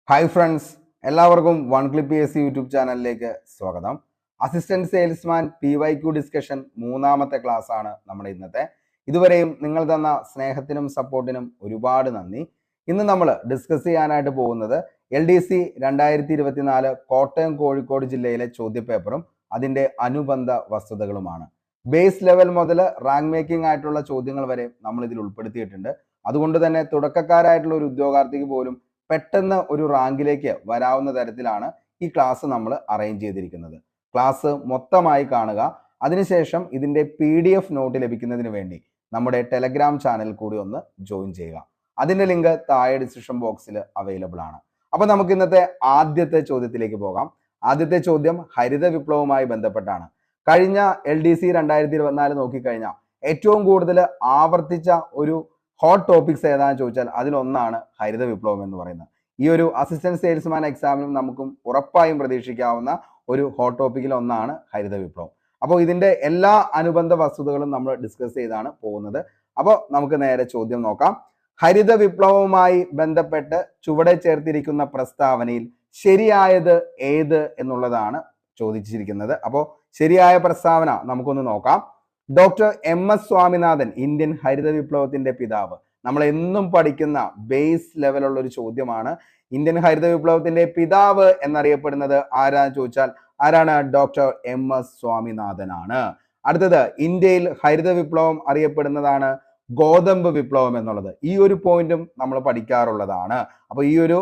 Hi friends, എല്ലാവർക്കും one clip PSC YouTube ചാനലിലേക്ക് സ്വാഗതം. അസിസ്റ്റന്റ് സെയിൽസ്മാൻ PYQ ഡിസ്കഷൻ മൂന്നാമത്തെ ക്ലാസ് ആണ് നമ്മുടെ ഇന്നത്തെ. ഇതുവരെയും നിങ്ങൾ തന്ന സ്നേഹത്തിനും സപ്പോർട്ടിനും ഒരുപാട് നന്ദി. ഇന്ന് നമ്മൾ ഡിസ്കസ് ചെയ്യാനായിട്ട് പോകുന്നത് LDC 2024 കോട്ടയം കോഴിക്കോട് ജില്ലയിലെ ചോദ്യപേപ്പറും അതിൻ്റെ അനുബന്ധ വസ്തുതകളുമാണ്. ബേസ് ലെവൽ മുതൽ റാങ്ക് മേക്കിംഗ് ആയിട്ടുള്ള ചോദ്യങ്ങൾ വരെ നമ്മൾ ഇതിൽ ഉൾപ്പെടുത്തിയിട്ടുണ്ട്. അതുകൊണ്ട് തന്നെ തുടക്കക്കാരായിട്ടുള്ള ഒരു ഉദ്യോഗാർത്ഥിക്ക് പോലും പെട്ടെന്ന് ഒരു റാങ്കിലേക്ക് വരാവുന്ന തരത്തിലാണ് ഈ ക്ലാസ് നമ്മൾ അറേഞ്ച് ചെയ്തിരിക്കുന്നത്. ക്ലാസ് മൊത്തമായി കാണുക. അതിനുശേഷം ഇതിൻ്റെ PDF നോട്ട് ലഭിക്കുന്നതിന് വേണ്ടി നമ്മുടെ ടെലഗ്രാം ചാനൽ കൂടി ഒന്ന് ജോയിൻ ചെയ്യുക. അതിൻ്റെ ലിങ്ക് താഴെ ഡിസ്ക്രിപ്ഷൻ ബോക്സിൽ അവൈലബിൾ ആണ്. അപ്പോൾ നമുക്ക് ഇന്നത്തെ ആദ്യത്തെ ചോദ്യത്തിലേക്ക് പോകാം. ആദ്യത്തെ ചോദ്യം ഹരിത വിപ്ലവവുമായി ബന്ധപ്പെട്ടാണ്. കഴിഞ്ഞ LDC 2024 നോക്കിക്കഴിഞ്ഞാൽ ഏറ്റവും കൂടുതൽ ആവർത്തിച്ച ഒരു ഹോട്ട് ടോപ്പിക്സ് ഏതാണെന്ന് ചോദിച്ചാൽ അതിലൊന്നാണ് ഹരിത വിപ്ലവം എന്ന് പറയുന്നത്. ഈ ഒരു അസിസ്റ്റന്റ് സെയിൽസ്മാൻ എക്സാമിനും നമുക്കും ഉറപ്പായും പ്രതീക്ഷിക്കാവുന്ന ഒരു ഹോട്ട് ടോപ്പിക്കിൽ ഒന്നാണ് ഹരിത വിപ്ലവം. അപ്പോൾ ഇതിന്റെ എല്ലാ അനുബന്ധ വസ്തുതകളും നമ്മൾ ഡിസ്കസ് ചെയ്താണ് പോകുന്നത്. അപ്പോൾ നമുക്ക് നേരെ ചോദ്യം നോക്കാം. ഹരിത വിപ്ലവവുമായി ബന്ധപ്പെട്ട് ചുവടെ ചേർത്തിരിക്കുന്ന പ്രസ്താവനയിൽ ശരിയായത് ഏത് എന്നുള്ളതാണ് ചോദിച്ചിരിക്കുന്നത്. അപ്പോൾ ശരിയായ പ്രസ്താവന നമുക്കൊന്ന് നോക്കാം. ഡോക്ടർ MS സ്വാമിനാഥൻ, ഇന്ത്യൻ ഹരിത വിപ്ലവത്തിന്റെ പിതാവ്. നമ്മൾ എന്നും പഠിക്കുന്ന ബേസ് ലെവലുള്ള ഒരു ചോദ്യമാണ്. ഇന്ത്യൻ ഹരിത വിപ്ലവത്തിന്റെ പിതാവ് എന്നറിയപ്പെടുന്നത് ആരാന്ന് ചോദിച്ചാൽ ആരാണ്? ഡോക്ടർ MS സ്വാമിനാഥൻ ആണ്. അടുത്തത്, ഇന്ത്യയിൽ ഹരിത വിപ്ലവം അറിയപ്പെടുന്നതാണ് ഗോതമ്പ് വിപ്ലവം എന്നുള്ളത്. ഈ ഒരു പോയിന്റും നമ്മൾ പഠിക്കാറുള്ളതാണ്. അപ്പൊ ഈ ഒരു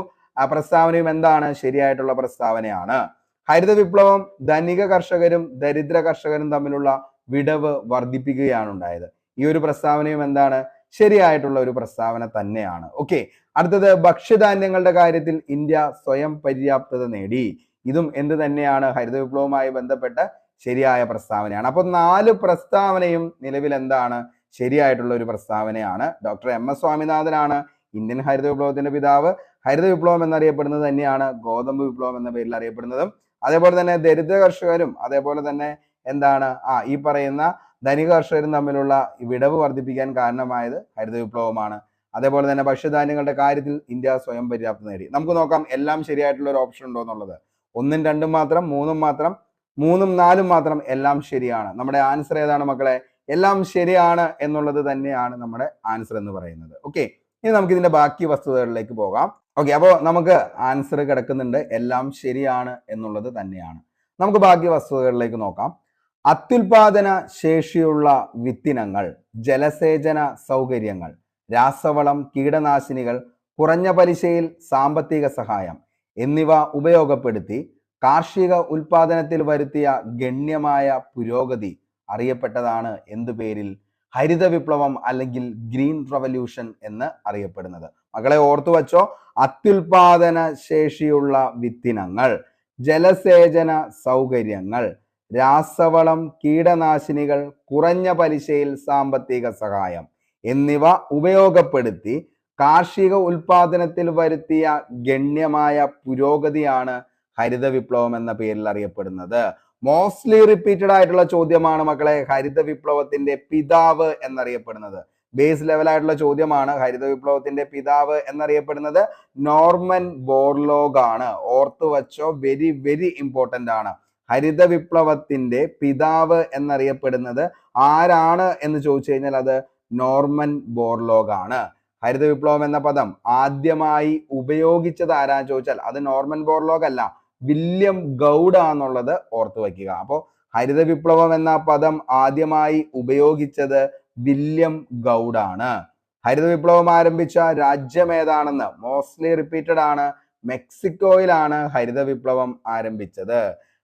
പ്രസ്താവനയും എന്താണ്? ശരിയായിട്ടുള്ള പ്രസ്താവനയാണ്. ഹരിത വിപ്ലവം ധനിക കർഷകരും ദരിദ്ര കർഷകരും തമ്മിലുള്ള വിടവ് വർദ്ധിപ്പിക്കുകയാണ് ഉണ്ടായത്. ഈ ഒരു പ്രസ്താവനയും എന്താണ്? ശരിയായിട്ടുള്ള ഒരു പ്രസ്താവന തന്നെയാണ്. ഓക്കെ, അടുത്തത്, ഭക്ഷ്യധാന്യങ്ങളുടെ കാര്യത്തിൽ ഇന്ത്യ സ്വയം പര്യാപ്തത നേടി. ഇതും എന്ത് തന്നെയാണ്? ഹരിത വിപ്ലവവുമായി ബന്ധപ്പെട്ട ശരിയായ പ്രസ്താവനയാണ്. അപ്പൊ 4 പ്രസ്താവനയും നിലവിൽ എന്താണ്? ശരിയായിട്ടുള്ള ഒരു പ്രസ്താവനയാണ്. ഡോക്ടർ MS സ്വാമിനാഥനാണ് ഇന്ത്യൻ ഹരിത വിപ്ലവത്തിന്റെ പിതാവ്. ഹരിത വിപ്ലവം എന്നറിയപ്പെടുന്നത് തന്നെയാണ് ഗോതമ്പ് വിപ്ലവം എന്ന പേരിൽ അറിയപ്പെടുന്നതും. അതേപോലെ തന്നെ ദരിദ്ര കർഷകരും അതേപോലെ തന്നെ എന്താണ് ഈ പറയുന്ന ധനിക കർഷകരും തമ്മിലുള്ള വിടവ് വർദ്ധിപ്പിക്കാൻ കാരണമായത് ഹരിത വിപ്ലവമാണ്. അതേപോലെ തന്നെ ഭക്ഷ്യധാന്യങ്ങളുടെ കാര്യത്തിൽ ഇന്ത്യ സ്വയം പര്യാപ്തത നേടി. നമുക്ക് നോക്കാം എല്ലാം ശരിയായിട്ടുള്ള ഒരു ഓപ്ഷൻ ഉണ്ടോ എന്നുള്ളത്. 1ഉം 2ഉം മാത്രം, 3ഉം മാത്രം, 3ഉം 4ഉം മാത്രം എല്ലാം ശരിയാണ്. നമ്മുടെ ആൻസർ ഏതാണ് മക്കളെ? എല്ലാം ശരിയാണ് എന്നുള്ളത് തന്നെയാണ് നമ്മുടെ ആൻസർ എന്ന് പറയുന്നത്. ഓക്കെ, ഇനി നമുക്ക് ഇതിന്റെ ബാക്കി വസ്തുതകളിലേക്ക് പോകാം. ഓക്കെ, അപ്പോൾ നമുക്ക് ആൻസർ കിടക്കുന്നുണ്ട് എല്ലാം ശരിയാണ് എന്നുള്ളത് തന്നെയാണ്. നമുക്ക് ബാക്കി വസ്തുതകളിലേക്ക് നോക്കാം. അത്യുൽപാദന ശേഷിയുള്ള വിത്തിനങ്ങൾ, ജലസേചന സൗകര്യങ്ങൾ, രാസവളം, കീടനാശിനികൾ, കുറഞ്ഞ പലിശയിൽ സാമ്പത്തിക സഹായം എന്നിവ ഉപയോഗപ്പെടുത്തി കാർഷിക ഉൽപാദനത്തിൽ വരുത്തിയ ഗണ്യമായ പുരോഗതി അറിയപ്പെട്ടതാണ് എന്ത് പേരിൽ? ഹരിത വിപ്ലവം അല്ലെങ്കിൽ ഗ്രീൻ റവല്യൂഷൻ എന്ന് അറിയപ്പെടുന്നത്. മക്കളെ ഓർത്തു വച്ചോ, അത്യുൽപാദന ശേഷിയുള്ള വിത്തിനങ്ങൾ, ജലസേചന സൗകര്യങ്ങൾ, രാസവളം, കീടനാശിനികൾ, കുറഞ്ഞ പലിശയിൽ സാമ്പത്തിക സഹായം എന്നിവ ഉപയോഗപ്പെടുത്തി കാർഷിക ഉൽപാദനത്തിൽ വരുത്തിയ ഗണ്യമായ പുരോഗതിയാണ് ഹരിത വിപ്ലവം എന്ന പേരിൽ അറിയപ്പെടുന്നത്. മോസ്റ്റ്ലി റിപ്പീറ്റഡ് ആയിട്ടുള്ള ചോദ്യമാണ് മക്കളെ ഹരിത വിപ്ലവത്തിന്റെ പിതാവ് എന്നറിയപ്പെടുന്നത്. ബേസ് ലെവലായിട്ടുള്ള ചോദ്യമാണ്. ഹരിത വിപ്ലവത്തിന്റെ പിതാവ് എന്നറിയപ്പെടുന്നത് നോർമൻ ബോർലോഗ് ആണ്. ഓർത്തു വച്ചോ, വെരി വെരി ഇമ്പോർട്ടന്റ് ആണ്. ഹരിത വിപ്ലവത്തിന്റെ പിതാവ് എന്നറിയപ്പെടുന്നത് ആരാണ് എന്ന് ചോദിച്ചു കഴിഞ്ഞാൽ അത് നോർമൻ ബോർലോഗ് ആണ്. ഹരിത വിപ്ലവം എന്ന പദം ആദ്യമായി ഉപയോഗിച്ചത് ആരാന്ന് ചോദിച്ചാൽ അത് നോർമൻ ബോർലോഗ് അല്ല, വില്യം ഗൗഡ് ആണെന്നുള്ളത് ഓർത്തു വയ്ക്കുക. അപ്പോൾ ഹരിത വിപ്ലവം എന്ന പദം ആദ്യമായി ഉപയോഗിച്ചത് വില്യം ഗൗഡ് ആണ്. ഹരിത വിപ്ലവം ആരംഭിച്ച രാജ്യം ഏതാണെന്ന് മോസ്റ്റ്ലി റിപ്പീറ്റഡ് ആണ്. മെക്സിക്കോയിലാണ് ഹരിത വിപ്ലവം ആരംഭിച്ചത്.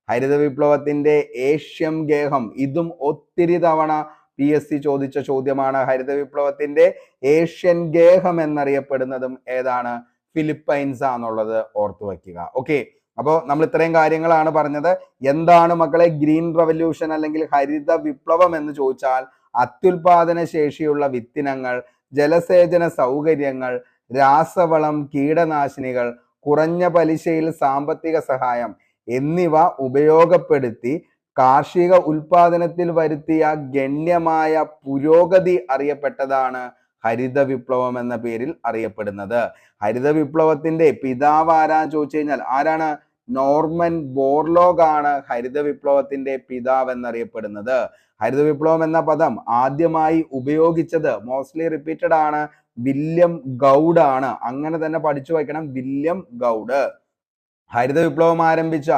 ഹരിത വിപ്ലവത്തിന്റെ ഏഷ്യൻ ഗേഹം, ഇതും ഒത്തിരി തവണ PSC ചോദിച്ച ചോദ്യമാണ്. ഹരിത വിപ്ലവത്തിന്റെ ഏഷ്യൻ ഗേഹം എന്നറിയപ്പെടുന്നതും ഏതാണ്? ഫിലിപ്പൈൻസ് ആണെന്നുള്ളത് ഓർത്തു വയ്ക്കുക. ഓക്കെ, അപ്പോൾ നമ്മൾ ഇത്രയും കാര്യങ്ങളാണ് പറഞ്ഞത്. എന്താണ് മക്കളെ ഗ്രീൻ റവല്യൂഷൻ അല്ലെങ്കിൽ ഹരിത വിപ്ലവം എന്ന് ചോദിച്ചാൽ അത്യുൽപാദന ശേഷിയുള്ള വിത്തിനങ്ങൾ, ജലസേചന സൗകര്യങ്ങൾ, രാസവളം, കീടനാശിനികൾ, കുറഞ്ഞ പലിശയിൽ സാമ്പത്തിക സഹായം എന്നിവ ഉപയോഗപ്പെടുത്തി കാർഷിക ഉൽപാദനത്തിൽ വരുത്തിയ ഗണ്യമായ പുരോഗതി അറിയപ്പെട്ടതാണ് ഹരിത വിപ്ലവം എന്ന പേരിൽ അറിയപ്പെടുന്നത്. ഹരിത വിപ്ലവത്തിന്റെ പിതാവ് ആരാന്ന് ചോദിച്ചു കഴിഞ്ഞാൽ ആരാണ്? നോർമൻ ബോർലോഗ് ആണ് ഹരിത വിപ്ലവത്തിന്റെ പിതാവ് എന്നറിയപ്പെടുന്നത്. ഹരിത വിപ്ലവം എന്ന പദം ആദ്യമായി ഉപയോഗിച്ചത് മോസ്റ്റ്ലി റിപ്പീറ്റഡ് ആണ് വില്യം ഗൗഡ് ആണ്. അങ്ങനെ തന്നെ പഠിച്ചു വയ്ക്കണം, വില്യം ഗൗഡ്. ഹരിത വിപ്ലവം ആരംഭിച്ച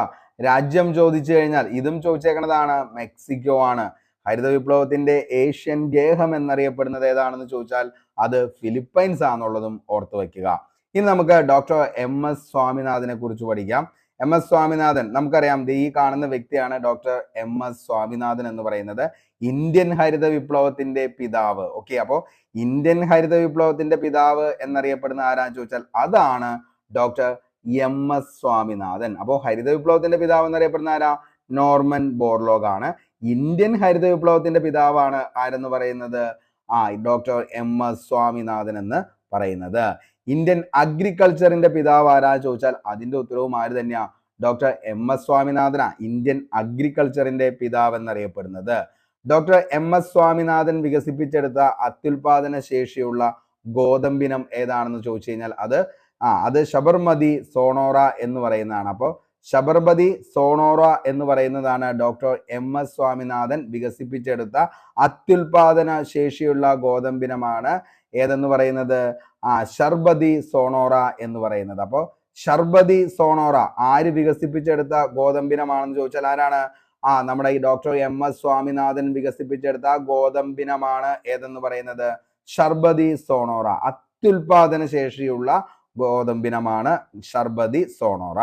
രാജ്യം ചോദിച്ചു കഴിഞ്ഞാൽ ഇതും ചോദിച്ചേക്കുന്നതാണ് മെക്സിക്കോ ആണ്. ഹരിത വിപ്ലവത്തിന്റെ ഏഷ്യൻ ഗേഹം എന്നറിയപ്പെടുന്നത് ഏതാണെന്ന് ചോദിച്ചാൽ അത് ഫിലിപ്പൈൻസ് ആണെന്നുള്ളതും ഓർത്തു വയ്ക്കുക. ഇനി നമുക്ക് ഡോക്ടർ MS സ്വാമിനാഥനെ കുറിച്ച് പഠിക്കാം. MS സ്വാമിനാഥൻ നമുക്കറിയാം, ഈ കാണുന്ന വ്യക്തിയാണ് ഡോക്ടർ MS സ്വാമിനാഥൻ എന്ന് പറയുന്നത്. ഇന്ത്യൻ ഹരിത വിപ്ലവത്തിന്റെ പിതാവ്. ഓക്കെ, അപ്പോ ഇന്ത്യൻ ഹരിത വിപ്ലവത്തിന്റെ പിതാവ് എന്നറിയപ്പെടുന്ന ആരാന്ന് ചോദിച്ചാൽ അതാണ് ഡോക്ടർ MS സ്വാമിനാഥൻ. അപ്പോൾ ഹരിത വിപ്ലവത്തിന്റെ പിതാവ് എന്നറിയപ്പെടുന്ന ആരാ? നോർമൻ ബോർലോഗ് ആണ്. ഇന്ത്യൻ ഹരിത വിപ്ലവത്തിന്റെ പിതാവാണ് ആരെന്ന് പറയുന്നത്? ഡോക്ടർ MS സ്വാമിനാഥൻ എന്ന് പറയുന്നത്. ഇന്ത്യൻ അഗ്രികൾച്ചറിന്റെ പിതാവ് ആരാ ചോദിച്ചാൽ അതിന്റെ ഉത്തരവും ആര് തന്നെയാ? ഡോക്ടർ MS സ്വാമിനാഥനാ ഇന്ത്യൻ അഗ്രികൾച്ചറിന്റെ പിതാവ് എന്നറിയപ്പെടുന്നത്. ഡോക്ടർ MS സ്വാമിനാഥൻ വികസിപ്പിച്ചെടുത്ത അത്യുൽപാദന ശേഷിയുള്ള ഗോതമ്പിനം ഏതാണെന്ന് ചോദിച്ചു കഴിഞ്ഞാൽ അത് ശബർമതി സോണോറ എന്ന് പറയുന്നതാണ്. അപ്പോൾ ശബർമതി സോണോറ എന്ന് പറയുന്നതാണ് ഡോക്ടർ MS സ്വാമിനാഥൻ വികസിപ്പിച്ചെടുത്ത അത്യുൽപാദന ശേഷിയുള്ള ഗോതമ്പിനമാണ് ഏതെന്ന് പറയുന്നത്? ശർബതി സോണോറ എന്ന് പറയുന്നത്. അപ്പോൾ ശർബതി സോണോറ ആര് വികസിപ്പിച്ചെടുത്ത ഗോതമ്പിനമാണെന്ന് ചോദിച്ചാൽ ആരാണ്? നമ്മുടെ ഈ ഡോക്ടർ MS സ്വാമിനാഥൻ വികസിപ്പിച്ചെടുത്ത ഗോതമ്പിനമാണ് ഏതെന്ന് പറയുന്നത്? ശർബതി സോണോറ. അത്യുൽപാദന ശേഷിയുള്ള ഗോതമ്പിനമാണ് Sharbati Sonora.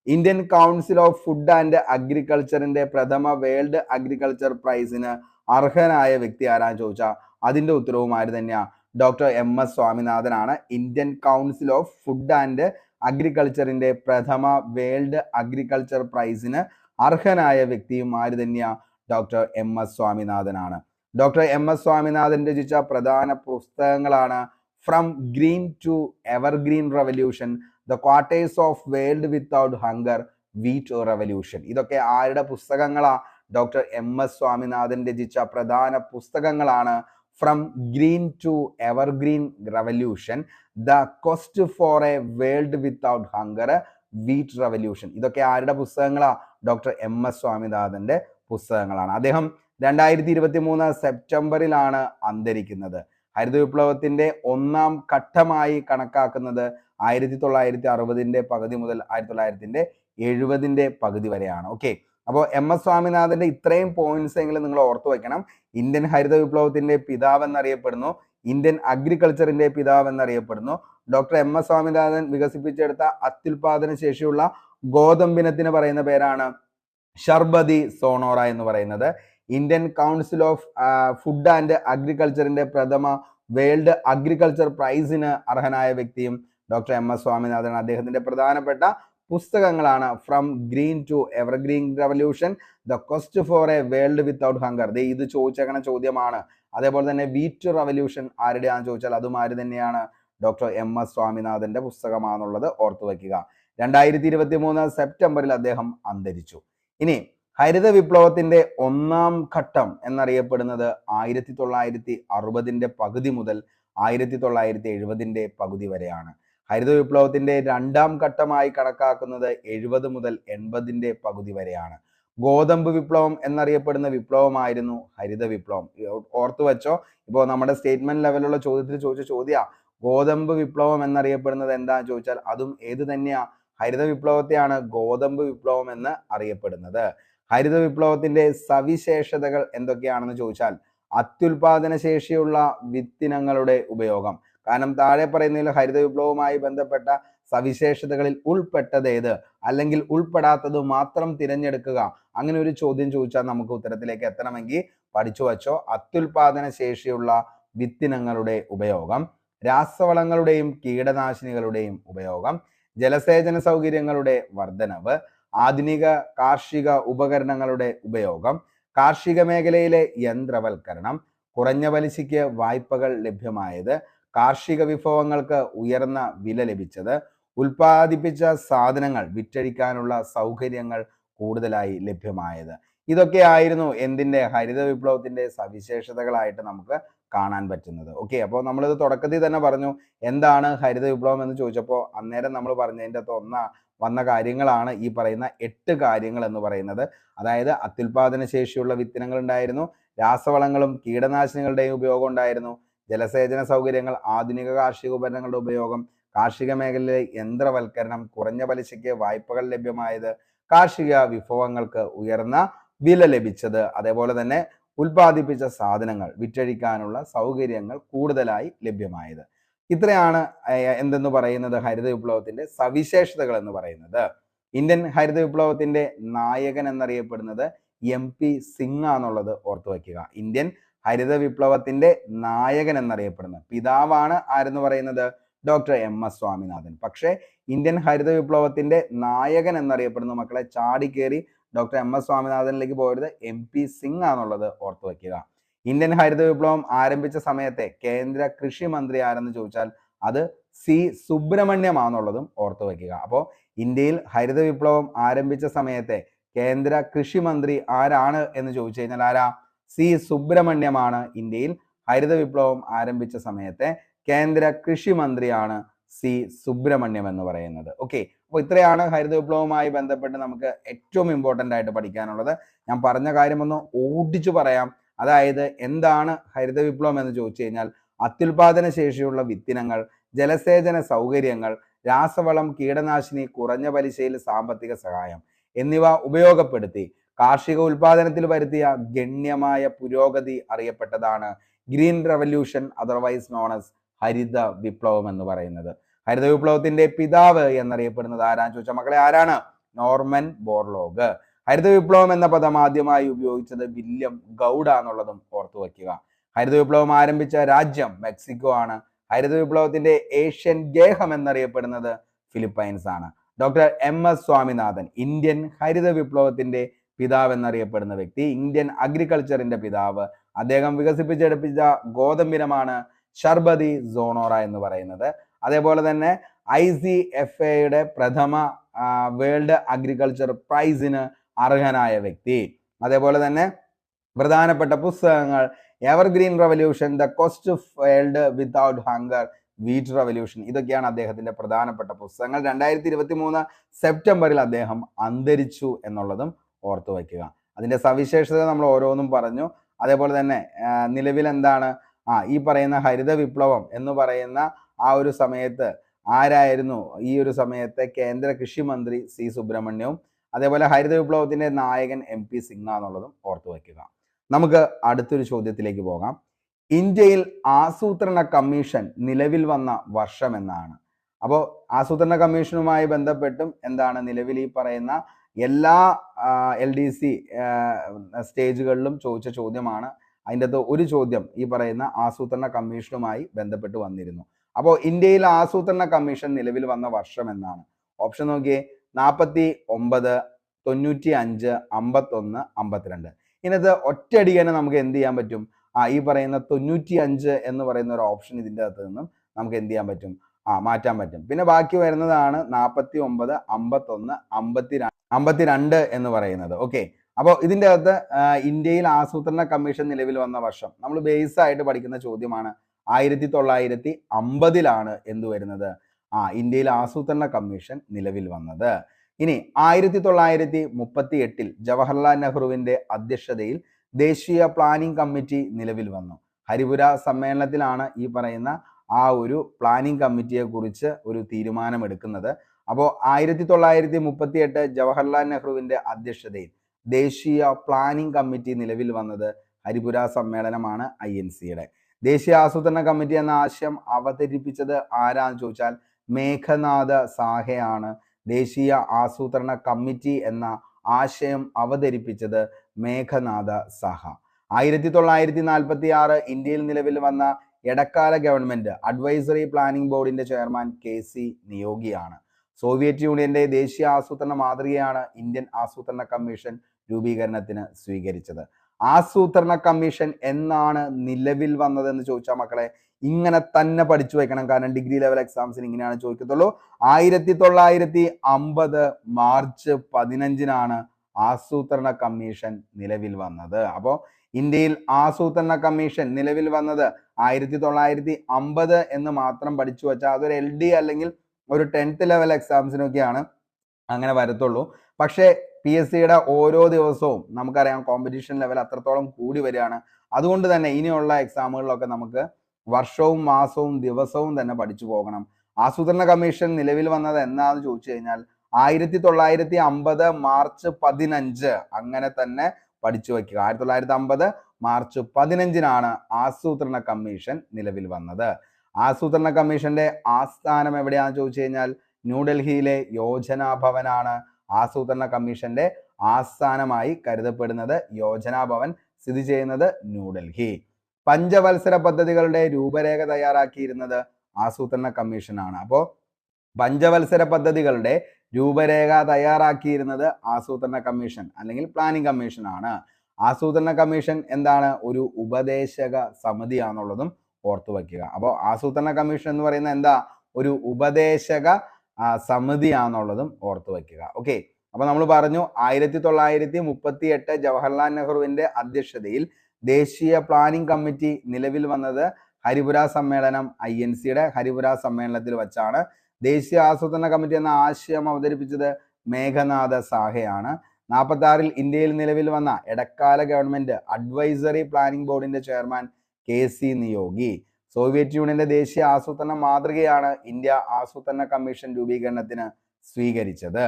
Indian Council of Food and അഗ്രികൾച്ചറിന്റെ പ്രഥമ വേൾഡ് അഗ്രികൾച്ചർ പ്രൈസിന് അർഹനായ വ്യക്തി ആരാന്ന് ചോദിച്ചാൽ അതിന്റെ ഉത്തരവും ആര് തന്നെയാ? ഡോക്ടർ MS സ്വാമിനാഥൻ ആണ്. Indian Council of Food and അഗ്രികൾച്ചറിന്റെ പ്രഥമ വേൾഡ് അഗ്രികൾച്ചർ പ്രൈസിന് അർഹനായ വ്യക്തിയും ആര് തന്നെയാ? ഡോക്ടർ MS സ്വാമിനാഥൻ ആണ്. ഡോക്ടർ MS സ്വാമിനാഥൻ രചിച്ച പ്രധാന പുസ്തകങ്ങളാണ് from green to evergreen revolution, the quarters of world without hunger, wheat revolution. ഇതൊക്കെ ആരുടെ പുസ്തകങ്ങളാ? ഡോക്ടർ MS സ്വാമിനാഥൻ രചിച്ച പ്രധാന പുസ്തകങ്ങളാണ് from green to evergreen revolution, the quest for a world without hunger, wheat revolution. ഇതൊക്കെ ആരുടെ പുസ്തകങ്ങളാ? ഡോക്ടർ MS സ്വാമിനാഥന്റെ പുസ്തകങ്ങളാണ്. അദ്ദേഹം 2023 സെപ്റ്റംബറിലാണ് അന്തരിക്കുന്നത്. ഹരിത വിപ്ലവത്തിന്റെ ഒന്നാം ഘട്ടമായി കണക്കാക്കുന്നത് 1960 പകുതി മുതൽ 1970 പകുതി വരെയാണ്. ഓക്കെ, അപ്പോൾ MS സ്വാമിനാഥന്റെ ഇത്രയും പോയിന്റ്സ് എങ്കിലും നിങ്ങൾ ഓർത്തു വയ്ക്കണം. ഇന്ത്യൻ ഹരിത വിപ്ലവത്തിന്റെ പിതാവ് എന്നറിയപ്പെടുന്നു, ഇന്ത്യൻ അഗ്രികൾച്ചറിന്റെ പിതാവ് എന്നറിയപ്പെടുന്നു. ഡോക്ടർ MS സ്വാമിനാഥൻ വികസിപ്പിച്ചെടുത്ത അത്യുൽപാദന ശേഷിയുള്ള ഗോതമ്പിനത്തിന് പറയുന്ന പേരാണ് ശർബതി സോണോറ എന്ന് പറയുന്നത്. Indian Council of Food and അഗ്രികൾച്ചറിന്റെ പ്രഥമ വേൾഡ് അഗ്രികൾച്ചർ പ്രൈസിന് അർഹനായ വ്യക്തിയും ഡോക്ടർ MS സ്വാമിനാഥൻ. അദ്ദേഹത്തിന്റെ പ്രധാനപ്പെട്ട പുസ്തകങ്ങളാണ് from green to evergreen revolution, the quest for a world without hunger. ഇത് ചോദിച്ചേക്കണ ചോദ്യമാണ്. അതേപോലെ തന്നെ വീറ്റ് റവല്യൂഷൻ ആരുടെയാണെന്ന് ചോദിച്ചാൽ അതും ആര് തന്നെയാണ്? ഡോക്ടർ MS സ്വാമിനാഥന്റെ പുസ്തകമാണെന്നുള്ളത് ഓർത്തു വയ്ക്കുക. 2023 സെപ്റ്റംബറിൽ അദ്ദേഹം അന്തരിച്ചു. ഇനി ഹരിത വിപ്ലവത്തിന്റെ ഒന്നാം ഘട്ടം എന്നറിയപ്പെടുന്നത് 1960 പകുതി മുതൽ 1970 പകുതി വരെയാണ്. ഹരിത വിപ്ലവത്തിന്റെ രണ്ടാം ഘട്ടമായി കണക്കാക്കുന്നത് 70 മുതൽ 80 പകുതി വരെയാണ്. ഗോതമ്പ് വിപ്ലവം എന്നറിയപ്പെടുന്ന വിപ്ലവമായിരുന്നു ഹരിത വിപ്ലവം. ഓർത്തു വെച്ചോ, ഇപ്പോൾ നമ്മുടെ സ്റ്റേറ്റ്മെന്റ് ലെവലുള്ള ചോദ്യത്തിൽ ചോദിച്ച ചോദ്യ ഗോതമ്പ് വിപ്ലവം എന്നറിയപ്പെടുന്നത് എന്താന്ന് ചോദിച്ചാൽ അതും ഏത് തന്നെയാ? ഹരിത വിപ്ലവത്തെയാണ് ഗോതമ്പ് വിപ്ലവം എന്ന് അറിയപ്പെടുന്നത്. ഹരിത വിപ്ലവത്തിന്റെ സവിശേഷതകൾ എന്തൊക്കെയാണെന്ന് ചോദിച്ചാൽ അത്യുൽപാദന ശേഷിയുള്ള വിത്തിനങ്ങളുടെ ഉപയോഗം. കാരണം താഴെ പറയുന്നതിൽ ഹരിത വിപ്ലവവുമായി ബന്ധപ്പെട്ട സവിശേഷതകളിൽ ഉൾപ്പെട്ടത് ഏത്, അല്ലെങ്കിൽ ഉൾപ്പെടാത്തത് മാത്രം തിരഞ്ഞെടുക്കുക, അങ്ങനെ ഒരു ചോദ്യം ചോദിച്ചാൽ നമുക്ക് ഉത്തരത്തിലേക്ക് എത്തണമെങ്കിൽ പഠിച്ചു വച്ചോ. അത്യുൽപാദന ശേഷിയുള്ള വിത്തിനങ്ങളുടെ ഉപയോഗം, രാസവളങ്ങളുടെയും കീടനാശിനികളുടെയും ഉപയോഗം, ജലസേചന സൗകര്യങ്ങളുടെ വർധനവ്, ആധുനിക കാർഷിക ഉപകരണങ്ങളുടെ ഉപയോഗം, കാർഷിക മേഖലയിലെ യന്ത്രവൽക്കരണം, കുറഞ്ഞ പലിശയ്ക്ക് വായ്പകൾ ലഭ്യമായത്, കാർഷിക വിഭവങ്ങൾക്ക് ഉയർന്ന വില ലഭിച്ചത്, ഉൽപ്പാദിപ്പിച്ച സാധനങ്ങൾ വിറ്റഴിക്കാനുള്ള സൗകര്യങ്ങൾ കൂടുതലായി ലഭ്യമായത്. ഇതൊക്കെയായിരുന്നു എന്തിന്റെ? ഹരിത വിപ്ലവത്തിന്റെ സവിശേഷതകളായിട്ട് നമുക്ക് കാണാൻ പറ്റുന്നത്. ഓക്കെ, അപ്പോൾ നമ്മളിത് തുടക്കത്തിൽ തന്നെ പറഞ്ഞു എന്താണ് ഹരിത വിപ്ലവം എന്ന് ചോദിച്ചപ്പോൾ അന്നേരം നമ്മൾ പറഞ്ഞതിൻ്റെ അകത്ത് വന്ന കാര്യങ്ങളാണ് ഈ പറയുന്ന 8 കാര്യങ്ങൾ എന്ന് പറയുന്നത്. അതായത് അത്യുൽപാദന ശേഷിയുള്ള വിത്തിനങ്ങൾ ഉണ്ടായിരുന്നു, രാസവളങ്ങളും കീടനാശിനികളുടെയും ഉപയോഗം ഉണ്ടായിരുന്നു, ജലസേചന സൗകര്യങ്ങൾ, ആധുനിക കാർഷിക ഉപകരണങ്ങളുടെ ഉപയോഗം, കാർഷിക മേഖലയിലെ യന്ത്രവൽക്കരണം, കുറഞ്ഞ പലിശയ്ക്ക് വായ്പകൾ ലഭ്യമായത്, കാർഷിക വിഭവങ്ങൾക്ക് ഉയർന്ന വില ലഭിച്ചത്, അതേപോലെ തന്നെ ഉൽപ്പാദിപ്പിച്ച സാധനങ്ങൾ വിറ്റഴിക്കാനുള്ള സൗകര്യങ്ങൾ കൂടുതലായി ലഭ്യമായത്. ഇത്രയാണ് എന്തെന്ന് പറയുന്നത് ഹരിത വിപ്ലവത്തിന്റെ സവിശേഷതകൾ എന്ന് പറയുന്നത്. ഇന്ത്യൻ ഹരിത വിപ്ലവത്തിന്റെ നായകൻ എന്നറിയപ്പെടുന്നത് MP സിംഗ് എന്നുള്ളത് ഓർത്തു വയ്ക്കുക. ഇന്ത്യൻ ഹരിത വിപ്ലവത്തിന്റെ നായകൻ എന്നറിയപ്പെടുന്ന പിതാവാണ് ആരെന്ന് പറയുന്നത് ഡോക്ടർ MS സ്വാമിനാഥൻ. പക്ഷേ ഇന്ത്യൻ ഹരിത വിപ്ലവത്തിന്റെ നായകൻ എന്നറിയപ്പെടുന്ന മക്കളെ ചാടിക്കേറി ഡോക്ടർ MS സ്വാമിനാഥനിലേക്ക് പോയത് MP സിംഗ് എന്നുള്ളത് ഓർത്തു വയ്ക്കുക. ഇന്ത്യൻ ഹരിത വിപ്ലവം ആരംഭിച്ച സമയത്തെ കേന്ദ്ര കൃഷി മന്ത്രി ആരെന്ന് ചോദിച്ചാൽ അത് C സുബ്രഹ്മണ്യമാണെന്നുള്ളതും ഓർത്തു വയ്ക്കുക. അപ്പോൾ ഇന്ത്യയിൽ ഹരിത വിപ്ലവം ആരംഭിച്ച സമയത്തെ കേന്ദ്ര കൃഷി മന്ത്രി ആരാണ് എന്ന് ചോദിച്ചു കഴിഞ്ഞാൽ ആരാ? C സുബ്രഹ്മണ്യമാണ് ഇന്ത്യയിൽ ഹരിത വിപ്ലവം ആരംഭിച്ച സമയത്തെ കേന്ദ്ര കൃഷി മന്ത്രിയാണ് C സുബ്രഹ്മണ്യം എന്ന് പറയുന്നത്. ഓക്കെ, അപ്പോൾ ഇത്രയാണ് ഹരിത വിപ്ലവവുമായി ബന്ധപ്പെട്ട് നമുക്ക് ഏറ്റവും ഇമ്പോർട്ടൻ്റ് ആയിട്ട് പഠിക്കാനുള്ളത്. ഞാൻ പറഞ്ഞ കാര്യം ഒന്ന് ഓടിച്ചു പറയാം. അതായത് എന്താണ് ഹരിത വിപ്ലവം എന്ന് ചോദിച്ചു കഴിഞ്ഞാൽ അത്യുൽപാദന ശേഷിയുള്ള വിത്തിനങ്ങൾ, ജലസേചന സൗകര്യങ്ങൾ, രാസവളം, കീടനാശിനി, കുറഞ്ഞ പലിശയിൽ സാമ്പത്തിക സഹായം എന്നിവ ഉപയോഗപ്പെടുത്തി കാർഷിക ഉൽപാദനത്തിൽ വരുത്തിയ ഗണ്യമായ പുരോഗതി അറിയപ്പെട്ടതാണ് green revolution, otherwise known as ഹരിത വിപ്ലവം എന്ന് പറയുന്നത്. ഹരിത വിപ്ലവത്തിന്റെ പിതാവ് എന്നറിയപ്പെടുന്നത് ആരാന്ന് ചോദിച്ചാൽ മക്കളെ ആരാണ്? Norman Borlaug. ഹരിത വിപ്ലവം എന്ന പദം ആദ്യമായി ഉപയോഗിച്ചത് വില്യം ഗൗഡ എന്നുള്ളതും ഓർത്തു വയ്ക്കുക. ഹരിത വിപ്ലവം ആരംഭിച്ച രാജ്യം മെക്സിക്കോ ആണ്. ഹരിത വിപ്ലവത്തിന്റെ ഏഷ്യൻ ഗേഹം എന്നറിയപ്പെടുന്നത് ഫിലിപ്പൈൻസ് ആണ്. ഡോക്ടർ MS സ്വാമിനാഥൻ ഇന്ത്യൻ ഹരിത വിപ്ലവത്തിന്റെ പിതാവ് എന്നറിയപ്പെടുന്ന വ്യക്തി, ഇന്ത്യൻ അഗ്രികൾച്ചറിന്റെ പിതാവ്. അദ്ദേഹം വികസിപ്പിച്ചെടുപ്പിച്ച ഗോതമ്പിനമാണ് ഷർബതി സോണോറ എന്ന് പറയുന്നത്. അതേപോലെ തന്നെ ICFAയുടെ പ്രഥമ വേൾഡ് അഗ്രികൾച്ചർ പ്രൈസിന് അർഹനായ വ്യക്തി. അതേപോലെ തന്നെ പ്രധാനപ്പെട്ട പുസ്തകങ്ങൾ evergreen revolution, the cost failed without hunger, wheat revolution, ഇതൊക്കെയാണ് അദ്ദേഹത്തിന്റെ പ്രധാനപ്പെട്ട പുസ്തകങ്ങൾ. 2023 സെപ്റ്റംബറിൽ അദ്ദേഹം അന്തരിച്ചു എന്നുള്ളതും ഓർത്തു വയ്ക്കുക. അതിന്റെ സവിശേഷത നമ്മൾ ഓരോന്നും പറഞ്ഞു. അതേപോലെ തന്നെ നിലവിൽ എന്താണ് ഈ പറയുന്ന ഹരിത വിപ്ലവം എന്ന് പറയുന്ന ആ ഒരു സമയത്ത് ആരായിരുന്നു ഈ ഒരു സമയത്തെ കേന്ദ്ര കൃഷി മന്ത്രി C സുബ്രഹ്മണ്യവും, അതേപോലെ ഹരിത വിപ്ലവത്തിന്റെ നായകൻ MP സിംഗ് എന്നുള്ളതും ഓർത്തു വയ്ക്കുക. നമുക്ക് അടുത്തൊരു ചോദ്യത്തിലേക്ക് പോകാം. ഇന്ത്യയിൽ ആസൂത്രണ കമ്മീഷൻ നിലവിൽ വന്ന വർഷം എന്നാണ്. അപ്പോൾ ആസൂത്രണ കമ്മീഷനുമായി ബന്ധപ്പെട്ടും എന്താണ് നിലവിൽ ഈ പറയുന്ന എല്ലാ LDC സ്റ്റേജുകളിലും ചോദിച്ച ചോദ്യമാണ്. അതിൻ്റെ അകത്ത് ഒരു ചോദ്യം ഈ പറയുന്ന ആസൂത്രണ കമ്മീഷനുമായി ബന്ധപ്പെട്ട് വന്നിരുന്നു. അപ്പോൾ ഇന്ത്യയിൽ ആസൂത്രണ കമ്മീഷൻ നിലവിൽ വന്ന വർഷം എന്നാണ്. ഓപ്ഷൻ നോക്കിയേ, 49, 95, 51, 52. ഇതിനകത്ത് ഒറ്റയടിക്ക് നമുക്ക് എന്ത് ചെയ്യാൻ പറ്റും? ഈ പറയുന്ന 95 എന്ന് പറയുന്ന ഒരു ഓപ്ഷൻ ഇതിൻ്റെ അകത്ത് നിന്നും നമുക്ക് എന്ത് ചെയ്യാൻ പറ്റും? മാറ്റാൻ പറ്റും. പിന്നെ ബാക്കി വരുന്നതാണ് 49, 51, 52 എന്ന് പറയുന്നത്. ഓക്കെ, അപ്പോൾ ഇതിൻ്റെ അകത്ത് ഇന്ത്യയിൽ ആസൂത്രണ കമ്മീഷൻ നിലവിൽ വന്ന വർഷം നമ്മൾ ബേസ് ആയിട്ട് പഠിക്കുന്ന ചോദ്യമാണ്. 1950 എന്ത് വരുന്നത്? ഇന്ത്യയിൽ ആസൂത്രണ കമ്മീഷൻ നിലവിൽ വന്നത്. ഇനി 1938 ജവഹർലാൽ നെഹ്റുവിന്റെ അധ്യക്ഷതയിൽ ദേശീയ പ്ലാനിംഗ് കമ്മിറ്റി നിലവിൽ വന്നു. ഹരിപുര സമ്മേളനത്തിലാണ് ഈ പറയുന്ന ആ ഒരു പ്ലാനിംഗ് കമ്മിറ്റിയെ കുറിച്ച് ഒരു തീരുമാനമെടുക്കുന്നത്. അപ്പോൾ 1938 ജവഹർലാൽ നെഹ്റുവിന്റെ അധ്യക്ഷതയിൽ ദേശീയ പ്ലാനിംഗ് കമ്മിറ്റി നിലവിൽ വന്നത് ഹരിപുര സമ്മേളനമാണ്. INCയുടെ ദേശീയ ആസൂത്രണ കമ്മിറ്റി എന്ന ആശയം അവതരിപ്പിച്ചത് ആരാന്ന് ചോദിച്ചാൽ മേഘനാഥ സാഹയാണ്. ദേശീയ ആസൂത്രണ കമ്മിറ്റി എന്ന ആശയം അവതരിപ്പിച്ചത് മേഘനാഥ സാഹ. 1946 ഇന്ത്യയിൽ നിലവിൽ വന്ന ഇടക്കാല ഗവൺമെന്റ് അഡ്വൈസറി പ്ലാനിംഗ് ബോർഡിന്റെ ചെയർമാൻ KC നിയോഗിയാണ്. സോവിയറ്റ് യൂണിയന്റെ ദേശീയ ആസൂത്രണ മാതൃകയാണ് ഇന്ത്യൻ ആസൂത്രണ കമ്മീഷൻ രൂപീകരണത്തിന് സ്വീകരിച്ചത്. ആസൂത്രണ കമ്മീഷൻ എന്നാണ് നിലവിൽ വന്നതെന്ന് ചോദിച്ചാൽ മക്കളെ ഇങ്ങനെ തന്നെ പഠിച്ചു വെക്കണം. കാരണം ഡിഗ്രി ലെവൽ എക്സാംസിന് ഇങ്ങനെയാണ് ചോദിക്കത്തുള്ളൂ. 1950 മാർച്ച് 15 ആസൂത്രണ കമ്മീഷൻ നിലവിൽ വന്നത്. അപ്പോൾ ഇന്ത്യയിൽ ആസൂത്രണ കമ്മീഷൻ നിലവിൽ വന്നത് 1950 എന്ന് മാത്രം പഠിച്ചു വെച്ചാൽ അതൊരു LD അല്ലെങ്കിൽ ഒരു 10th ലെവൽ എക്സാംസിനൊക്കെയാണ് അങ്ങനെ വരത്തുള്ളൂ. പക്ഷേ PSCയുടെ ഓരോ ദിവസവും നമുക്കറിയാം കോമ്പറ്റീഷൻ ലെവൽ അത്രത്തോളം കൂടി വരികയാണ്. അതുകൊണ്ട് തന്നെ ഇനിയുള്ള എക്സാമുകളിലൊക്കെ നമുക്ക് വർഷവും മാസവും ദിവസവും തന്നെ പഠിച്ചു പോകണം. ആസൂത്രണ കമ്മീഷൻ നിലവിൽ വന്നത് എന്നാന്ന് ചോദിച്ചു കഴിഞ്ഞാൽ 1950 മാർച്ച് 15 അങ്ങനെ തന്നെ പഠിച്ചു വയ്ക്കുക. 1950 മാർച്ച് 15 ആസൂത്രണ കമ്മീഷൻ നിലവിൽ വന്നത്. ആസൂത്രണ കമ്മീഷന്റെ ആസ്ഥാനം എവിടെയാണെന്ന് ചോദിച്ചു കഴിഞ്ഞാൽ ന്യൂഡൽഹിയിലെ യോജന ഭവനാണ് ആസൂത്രണ കമ്മീഷന്റെ ആസ്ഥാനമായി കരുതപ്പെടുന്നത്. യോജന ഭവൻ സ്ഥിതി ചെയ്യുന്നത് ന്യൂഡൽഹി. പഞ്ചവത്സര പദ്ധതികളുടെ രൂപരേഖ തയ്യാറാക്കിയിരുന്നത് ആസൂത്രണ കമ്മീഷനാണ്. അപ്പോൾ പഞ്ചവത്സര പദ്ധതികളുടെ രൂപരേഖ തയ്യാറാക്കിയിരുന്നത് ആസൂത്രണ കമ്മീഷൻ അല്ലെങ്കിൽ പ്ലാനിംഗ് കമ്മീഷൻ ആണ്. ആസൂത്രണ കമ്മീഷൻ എന്താണ്? ഒരു ഉപദേശക സമിതിയാണെന്നുള്ളതും ഓർത്തു വയ്ക്കുക. അപ്പോൾ ആസൂത്രണ കമ്മീഷൻ എന്ന് പറയുന്നത് എന്താ? ഒരു ഉപദേശക സമിതിയാണെന്നുള്ളതും ഓർത്തു വയ്ക്കുക. ഓക്കെ, അപ്പൊ നമ്മൾ പറഞ്ഞു 1938 ജവഹർലാൽ നെഹ്റുവിന്റെ അധ്യക്ഷതയിൽ ദേശീയ പ്ലാനിംഗ് കമ്മിറ്റി നിലവിൽ വന്നത് ഹരിപുര സമ്മേളനം INCയുടെ ഹരിപുര സമ്മേളനത്തിൽ വച്ചാണ്. ദേശീയ ആസൂത്രണ കമ്മിറ്റി എന്ന ആശയം അവതരിപ്പിച്ചത് മേഘനാഥ സാഹയാണ്. 46 ഇന്ത്യയിൽ നിലവിൽ വന്ന ഇടക്കാല ഗവൺമെന്റ് അഡ്വൈസറി പ്ലാനിംഗ് ബോർഡിന്റെ ചെയർമാൻ KC നിയോഗി. സോവിയറ്റ് യൂണിയന്റെ ദേശീയ ആസൂത്രണ മാതൃകയാണ് ഇന്ത്യ ആസൂത്രണ കമ്മീഷൻ രൂപീകരണത്തിന് സ്വീകരിച്ചത്.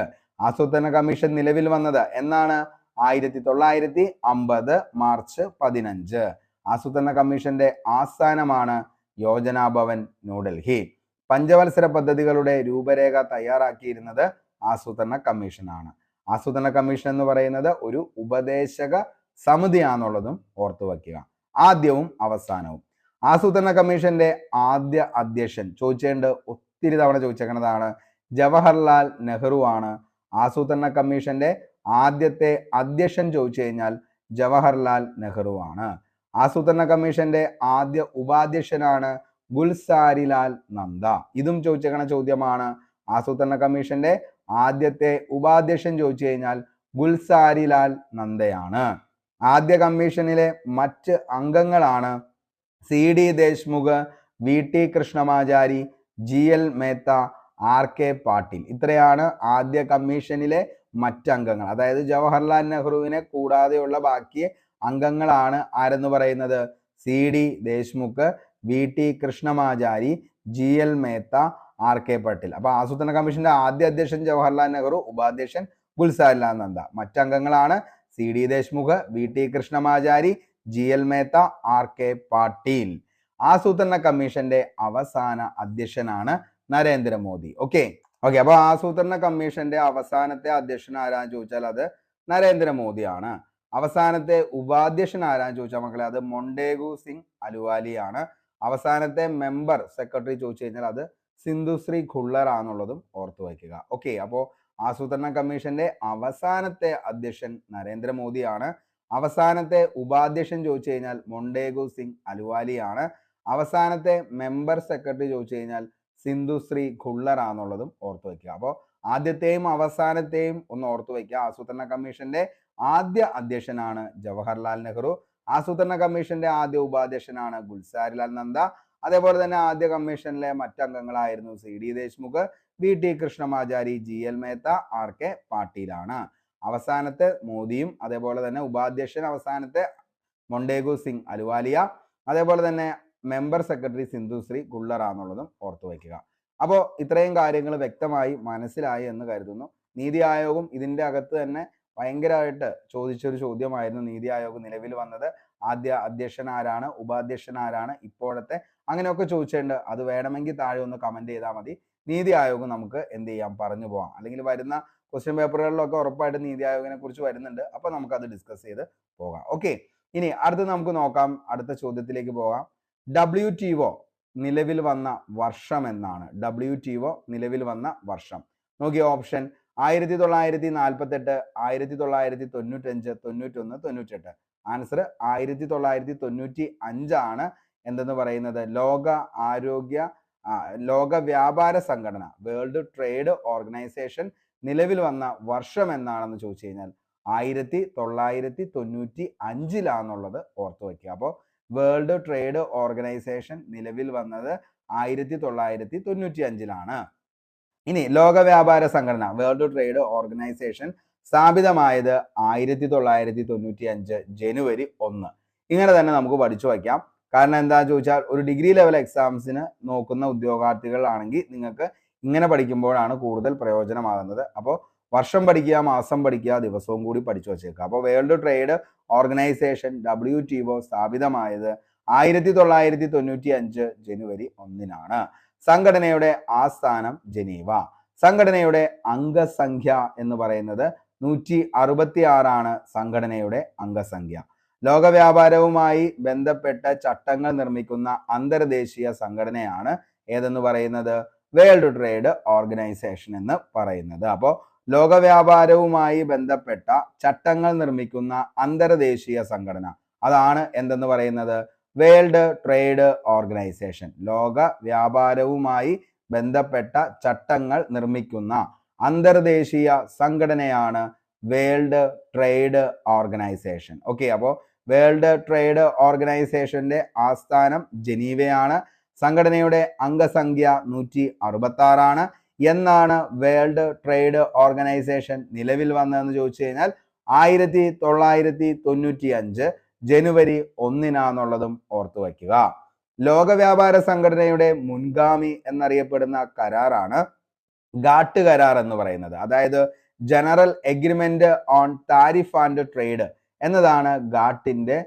ആസൂത്രണ കമ്മീഷൻ നിലവിൽ വന്നത് എന്നാണ്? 1950 മാർച്ച് 15. ആസൂത്രണ കമ്മീഷന്റെ ആസ്ഥാനമാണ് യോജന ഭവൻ, ന്യൂഡൽഹി. പഞ്ചവത്സര പദ്ധതികളുടെ രൂപരേഖ തയ്യാറാക്കിയിരുന്നത് ആസൂത്രണ കമ്മീഷനാണ്. ആസൂത്രണ കമ്മീഷൻ എന്ന് പറയുന്നത് ഒരു ഉപദേശക സമിതിയാണെന്നുള്ളതും ഓർത്തു വയ്ക്കുക. ആദ്യവും അവസാനവും. ആസൂത്രണ കമ്മീഷന്റെ ആദ്യ അധ്യക്ഷൻ ചോദിച്ചേണ്ട ഒത്തിരി തവണ ചോദിച്ചേക്കുന്നതാണ് ജവഹർലാൽ നെഹ്റു ആണ്. ആസൂത്രണ കമ്മീഷന്റെ ആദ്യത്തെ അധ്യക്ഷൻ ചോദിച്ചു കഴിഞ്ഞാൽ ജവഹർലാൽ നെഹ്റു ആണ്. ആസൂത്രണ കമ്മീഷന്റെ ആദ്യ ഉപാധ്യക്ഷനാണ് ഗുൽസാരിലാൽ നന്ദ. ഇതും ചോദിച്ചേക്കണ ചോദ്യമാണ്. ആസൂത്രണ കമ്മീഷന്റെ ആദ്യത്തെ ഉപാധ്യക്ഷൻ ചോദിച്ചു കഴിഞ്ഞാൽ ഗുൽസാരിലാൽ നന്ദയാണ്. ആദ്യ കമ്മീഷനിലെ മറ്റ് അംഗങ്ങളാണ് CD Deshmukh, VT Krishnamachari, GL Mehta, RK Patil. ഇത്രയാണ് ആദ്യ കമ്മീഷനിലെ മറ്റംഗങ്ങൾ. അതായത് ജവഹർലാൽ നെഹ്റുവിനെ കൂടാതെയുള്ള ബാക്കി അംഗങ്ങളാണ് ആരെന്ന് പറയുന്നത്? CD Deshmukh, VT Krishnamachari, GL Mehta, RK Patil. അപ്പൊ ആസൂത്രണ കമ്മീഷന്റെ ആദ്യ അധ്യക്ഷൻ ജവഹർലാൽ നെഹ്റു, ഉപാധ്യക്ഷൻ Gulzarilal Nanda. മറ്റംഗങ്ങളാണ് CD Deshmukh, VT Krishnamachari, GL Mehta, RK Patil. ആസൂത്രണ കമ്മീഷന്റെ അവസാന അധ്യക്ഷനാണ് നരേന്ദ്രമോദി. ഓക്കെ, അപ്പൊ ആസൂത്രണ കമ്മീഷന്റെ അവസാനത്തെ അധ്യക്ഷൻ ആരാന്ന് ചോദിച്ചാൽ അത് നരേന്ദ്രമോദിയാണ്. അവസാനത്തെ ഉപാധ്യക്ഷൻ ആരാന്ന് ചോദിച്ചാൽ മക്കളെ അത് മൊണ്ടേഗു സിംഗ് അലുവാലിയാണ്. അവസാനത്തെ മെമ്പർ സെക്രട്ടറി ചോദിച്ചു കഴിഞ്ഞാൽ അത് സിന്ധുശ്രീ ഖുള്ളർ ആണെന്നുള്ളതും ഓർത്തു വയ്ക്കുക. ഓക്കെ, അപ്പോൾ ആസൂത്രണ കമ്മീഷന്റെ അവസാനത്തെ അധ്യക്ഷൻ നരേന്ദ്രമോദിയാണ്. അവസാനത്തെ ഉപാധ്യക്ഷൻ ചോദിച്ചു കഴിഞ്ഞാൽ മൊണ്ടേഗു സിംഗ് അലുവാലിയാണ്. അവസാനത്തെ മെമ്പർ സെക്രട്ടറി ചോദിച്ചു കഴിഞ്ഞാൽ സിന്ധുശ്രീ ഖുള്ളർ ആണെന്നുള്ളതും ഓർത്തു വയ്ക്കുക. അപ്പോൾ ആദ്യത്തെയും അവസാനത്തെയും ഒന്ന് ഓർത്തു വയ്ക്കുക. ആസൂത്രണ കമ്മീഷന്റെ ആദ്യ അധ്യക്ഷനാണ് ജവഹർലാൽ നെഹ്റു. ആസൂത്രണ കമ്മീഷന്റെ ആദ്യ ഉപാധ്യക്ഷനാണ് ഗുൽസാരിലാൽ നന്ദ. അതേപോലെ തന്നെ ആദ്യ കമ്മീഷനിലെ മറ്റംഗങ്ങളായിരുന്നു CD Deshmukh, VT Krishnamachari, GL Mehta, RK പാട്ടീലാണ്. അവസാനത്തെ മോദിയും അതേപോലെ തന്നെ ഉപാധ്യക്ഷൻ അവസാനത്തെ മൊണ്ടേഗു സിംഗ് അലുവാലിയ, അതേപോലെ തന്നെ മെമ്പർ സെക്രട്ടറി സിന്ധുശ്രീ ഖുള്ളർ ആണെന്നുള്ളതും ഓർത്തു വയ്ക്കുക. അപ്പോൾ ഇത്രയും കാര്യങ്ങൾ വ്യക്തമായി മനസ്സിലായി എന്ന് കരുതുന്നു. നീതി ആയോഗം ഇതിന്റെ അകത്ത് തന്നെ ഭയങ്കരമായിട്ട് ചോദിച്ചൊരു ചോദ്യമായിരുന്നു. നീതി ആയോഗ് നിലവിൽ വന്നത് ആദ്യ അധ്യക്ഷൻ ആരാണ്, ഉപാധ്യക്ഷൻ ആരാണ്, ഇപ്പോഴത്തെ, അങ്ങനെയൊക്കെ ചോദിച്ചിട്ടുണ്ട്. അത് വേണമെങ്കിൽ താഴെ ഒന്ന് കമന്റ് ചെയ്താൽ മതി. നീതി ആയോഗം നമുക്ക് എന്ത് ചെയ്യാം, പറഞ്ഞു പോവാം. അല്ലെങ്കിൽ വരുന്ന ക്വസ്റ്റ്യൻ പേപ്പറുകളിലൊക്കെ ഉറപ്പായിട്ട് നീതി ആയോഗിനെ കുറിച്ച് വരുന്നുണ്ട്. അപ്പൊ നമുക്കത് ഡിസ്കസ് ചെയ്ത് പോകാം. ഓക്കെ, ഇനി അടുത്ത് നമുക്ക് നോക്കാം. അടുത്ത ചോദ്യത്തിലേക്ക് പോകാം. WTO നിലവിൽ വന്ന വർഷം എന്നാണ്. WTO നിലവിൽ വന്ന വർഷം നോക്കിയ ഓപ്ഷൻ 1948, 1995, 91, 98. ആൻസർ 1995 ആണ്. എന്തെന്ന് പറയുന്നത്? ലോക വ്യാപാര സംഘടന, വേൾഡ് ട്രേഡ് ഓർഗനൈസേഷൻ നിലവിൽ വന്ന വർഷം എന്നാണെന്ന് ചോദിച്ചു കഴിഞ്ഞാൽ 1995 ഓർത്തു വയ്ക്കുക. അപ്പോൾ വേൾഡ് ട്രേഡ് ഓർഗനൈസേഷൻ നിലവിൽ വന്നത് 1995. ഇനി ലോക വ്യാപാര സംഘടന വേൾഡ് ട്രേഡ് ഓർഗനൈസേഷൻ സ്ഥാപിതമായത് 1995 ജനുവരി 1. ഇങ്ങനെ തന്നെ നമുക്ക് പഠിച്ചു വയ്ക്കാം. കാരണം എന്താണെന്ന് ചോദിച്ചാൽ ഒരു ഡിഗ്രി ലെവൽ എക്സാംസിന് നോക്കുന്ന ഉദ്യോഗാർത്ഥികളാണെങ്കിൽ നിങ്ങൾക്ക് ഇങ്ങനെ പഠിക്കുമ്പോഴാണ് കൂടുതൽ പ്രയോജനമാകുന്നത്. അപ്പോൾ വർഷം പഠിക്കുക, മാസം പഠിക്കുക, ദിവസവും കൂടി പഠിച്ചു വച്ചേക്കുക. അപ്പോൾ വേൾഡ് ട്രേഡ് ഓർഗനൈസേഷൻ WTO സ്ഥാപിതമായത് 1995 ജനുവരി 1. സംഘടനയുടെ ആസ്ഥാനം ജനീവ. സംഘടനയുടെ അംഗസംഖ്യ എന്ന് പറയുന്നത് 166 സംഘടനയുടെ അംഗസംഖ്യ. ലോക വ്യാപാരവുമായി ബന്ധപ്പെട്ട ചട്ടങ്ങൾ നിർമ്മിക്കുന്ന അന്തർദേശീയ സംഘടനയാണ് ഏതെന്ന് പറയുന്നത് വേൾഡ് ട്രേഡ് ഓർഗനൈസേഷൻ എന്ന് പറയുന്നത്. അപ്പോൾ ലോക വ്യാപാരവുമായി ബന്ധപ്പെട്ട ചട്ടങ്ങൾ നിർമ്മിക്കുന്ന അന്തർദേശീയ സംഘടന അതാണ് എന്തെന്ന് പറയുന്നത് വേൾഡ് ട്രേഡ് ഓർഗനൈസേഷൻ. ലോക വ്യാപാരവുമായി ബന്ധപ്പെട്ട ചട്ടങ്ങൾ നിർമ്മിക്കുന്ന അന്തർദേശീയ സംഘടനയാണ് വേൾഡ് ട്രേഡ് ഓർഗനൈസേഷൻ. ഓക്കെ, അപ്പോൾ വേൾഡ് ട്രേഡ് ഓർഗനൈസേഷന്റെ ആസ്ഥാനം ജനീവയാണ്. സംഘടനയുടെ അംഗസംഖ്യ 166. എന്നാണ് വേൾഡ് ട്രേഡ് ഓർഗനൈസേഷൻ നിലവിൽ വന്നതെന്ന് ചോദിച്ചു കഴിഞ്ഞാൽ 1995 ജനുവരി 1 ഓർത്തു വയ്ക്കുക. ലോക വ്യാപാര സംഘടനയുടെ മുൻഗാമി എന്നറിയപ്പെടുന്ന കരാറാണ് ഗാട്ട് കരാർ എന്ന് പറയുന്നത്. അതായത് general agreement on tariff and trade എന്നതാണ് ഗാട്ടിന്റെ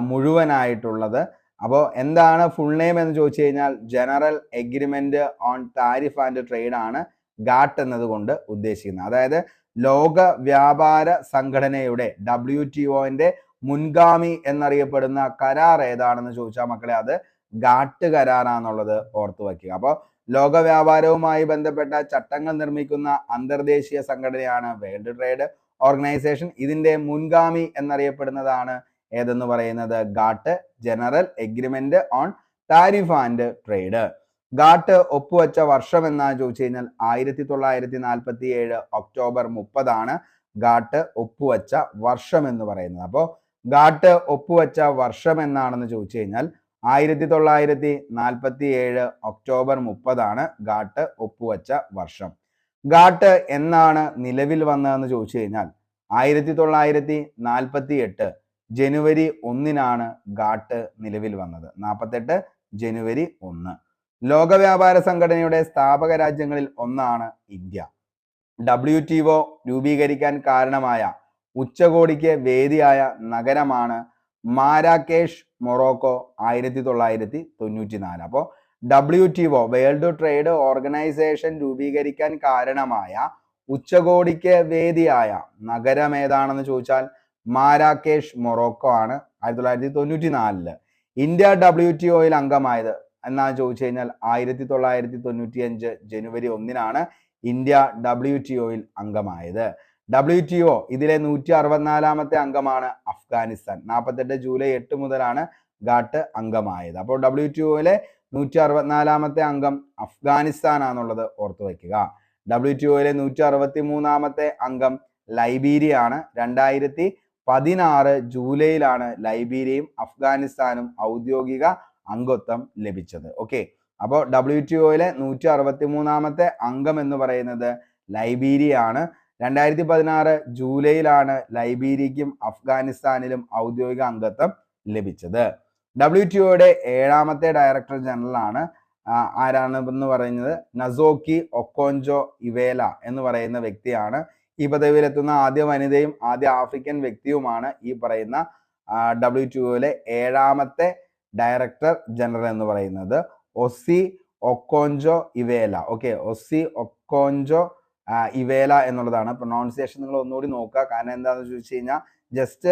മുഴുവനായിട്ടുള്ളത്. അപ്പോൾ എന്താണ് ഫുൾ നെയിം എന്ന് ചോദിച്ചു കഴിഞ്ഞാൽ general agreement on tariff and trade ആണ് ഗാട്ട് എന്നതുകൊണ്ട് ഉദ്ദേശിക്കുന്നത്. അതായത് ലോക വ്യാപാര സംഘടനയുടെ WTOന്റെ മുൻഗാമി എന്നറിയപ്പെടുന്ന കരാർ ഏതാണെന്ന് ചോദിച്ചാൽ മക്കളെ അത് ഗാട്ട് കരാറാന്നുള്ളത് ഓർത്തു വയ്ക്കുക. അപ്പോൾ ലോക വ്യാപാരവുമായി ബന്ധപ്പെട്ട ചട്ടങ്ങൾ നിർമ്മിക്കുന്ന അന്തർദേശീയ സംഘടനയാണ് വേൾഡ് ട്രേഡ് ഓർഗനൈസേഷൻ. ഇതിന്റെ മുൻഗാമി എന്നറിയപ്പെടുന്നതാണ് ഏതെന്ന് പറയുന്നത് GATT, general agreement on tariff and trade. GATT ഒപ്പുവെച്ച വർഷം എന്നാണ് ചോദിച്ചു കഴിഞ്ഞാൽ 1947 ഒക്ടോബർ 30 ഗാട്ട് ഒപ്പുവെച്ച വർഷം എന്ന് പറയുന്നത്. അപ്പോൾ ഗാട്ട് ഒപ്പുവെച്ച വർഷം എന്നാണെന്ന് ചോദിച്ചു കഴിഞ്ഞാൽ 1947 ഒക്ടോബർ 30 ഗാട്ട് ഒപ്പുവെച്ച വർഷം. ഗാട്ട് എന്നാണ് നിലവിൽ വന്നതെന്ന് ചോദിച്ചു കഴിഞ്ഞാൽ 1948 ജനുവരി 1 ഗാട്ട് നിലവിൽ വന്നത്. 48 ജനുവരി 1. ലോക വ്യാപാര സംഘടനയുടെ സ്ഥാപക രാജ്യങ്ങളിൽ ഒന്നാണ് ഇന്ത്യ. WTO രൂപീകരിക്കാൻ കാരണമായ ഉച്ചകോടിക്ക് വേദിയായ നഗരമാണ് മാരാകേഷ്, മൊറോക്കോ 1994. അപ്പോൾ WTO വേൾഡ് ട്രേഡ് ഓർഗനൈസേഷൻ രൂപീകരിക്കാൻ കാരണമായ ഉച്ചകോടിക്ക് വേദിയായ നഗരം ഏതാണെന്ന് ചോദിച്ചാൽ മാരാകേഷ്, മൊറോക്കോ ആണ് 1994. ഇന്ത്യ WTOയിൽ അംഗമായത് എന്നാ ചോദിച്ചു കഴിഞ്ഞാൽ 1995 ജനുവരി 1 ഇന്ത്യ WTOയിൽ അംഗമായത്. WTO ഇതിലെ 164 അംഗമാണ് അഫ്ഗാനിസ്ഥാൻ. 48 ജൂലൈ 8 മുതലാണ് ഗാട്ട് അംഗമായത്. അപ്പോൾ WTOയിലെ 164 അംഗം അഫ്ഗാനിസ്ഥാൻ ആണെന്നുള്ളത് ഓർത്തു വയ്ക്കുക. WTOയിലെ 163 അംഗം ലൈബീരിയ ആണ്. 2016 ജൂലൈയിലാണ് ലൈബീരിയയും അഫ്ഗാനിസ്ഥാനും ഔദ്യോഗിക അംഗത്വം ലഭിച്ചത്. ഓക്കെ, അപ്പോൾ WTOയിലെ 163 അംഗം എന്ന് പറയുന്നത് ലൈബീരിയ ആണ്. 2016 ജൂലൈയിലാണ് ലൈബീരിയയ്ക്കും അഫ്ഗാനിസ്ഥാനിലും ഔദ്യോഗിക അംഗത്വം ലഭിച്ചത്. WTOയുടെ 7ാമത്തെ ഡയറക്ടർ ജനറൽ ആണ് ആരാണെന്ന് പറയുന്നത് നസോക്കി ഒക്കോഞ്ചോ ഇവേല എന്ന് പറയുന്ന വ്യക്തിയാണ്. ഈ പദവിയിലെത്തുന്ന ആദ്യ വനിതയും ആദ്യ ആഫ്രിക്കൻ വ്യക്തിയുമാണ് ഈ പറയുന്ന WTOയിലെ 7ാമത്തെ ഡയറക്ടർ ജനറൽ എന്ന് പറയുന്നത് ഒസി ഒക്കോഞ്ചോ ഇവേല. ഓക്കെ, ഒസി ഒക്കോഞ്ചോ ഇവേല എന്നുള്ളതാണ്. പ്രൊനൗൺസിയേഷൻ നിങ്ങൾ ഒന്നുകൂടി നോക്കുക. കാരണം എന്താണെന്ന് ചോദിച്ചു കഴിഞ്ഞാൽ ജസ്റ്റ്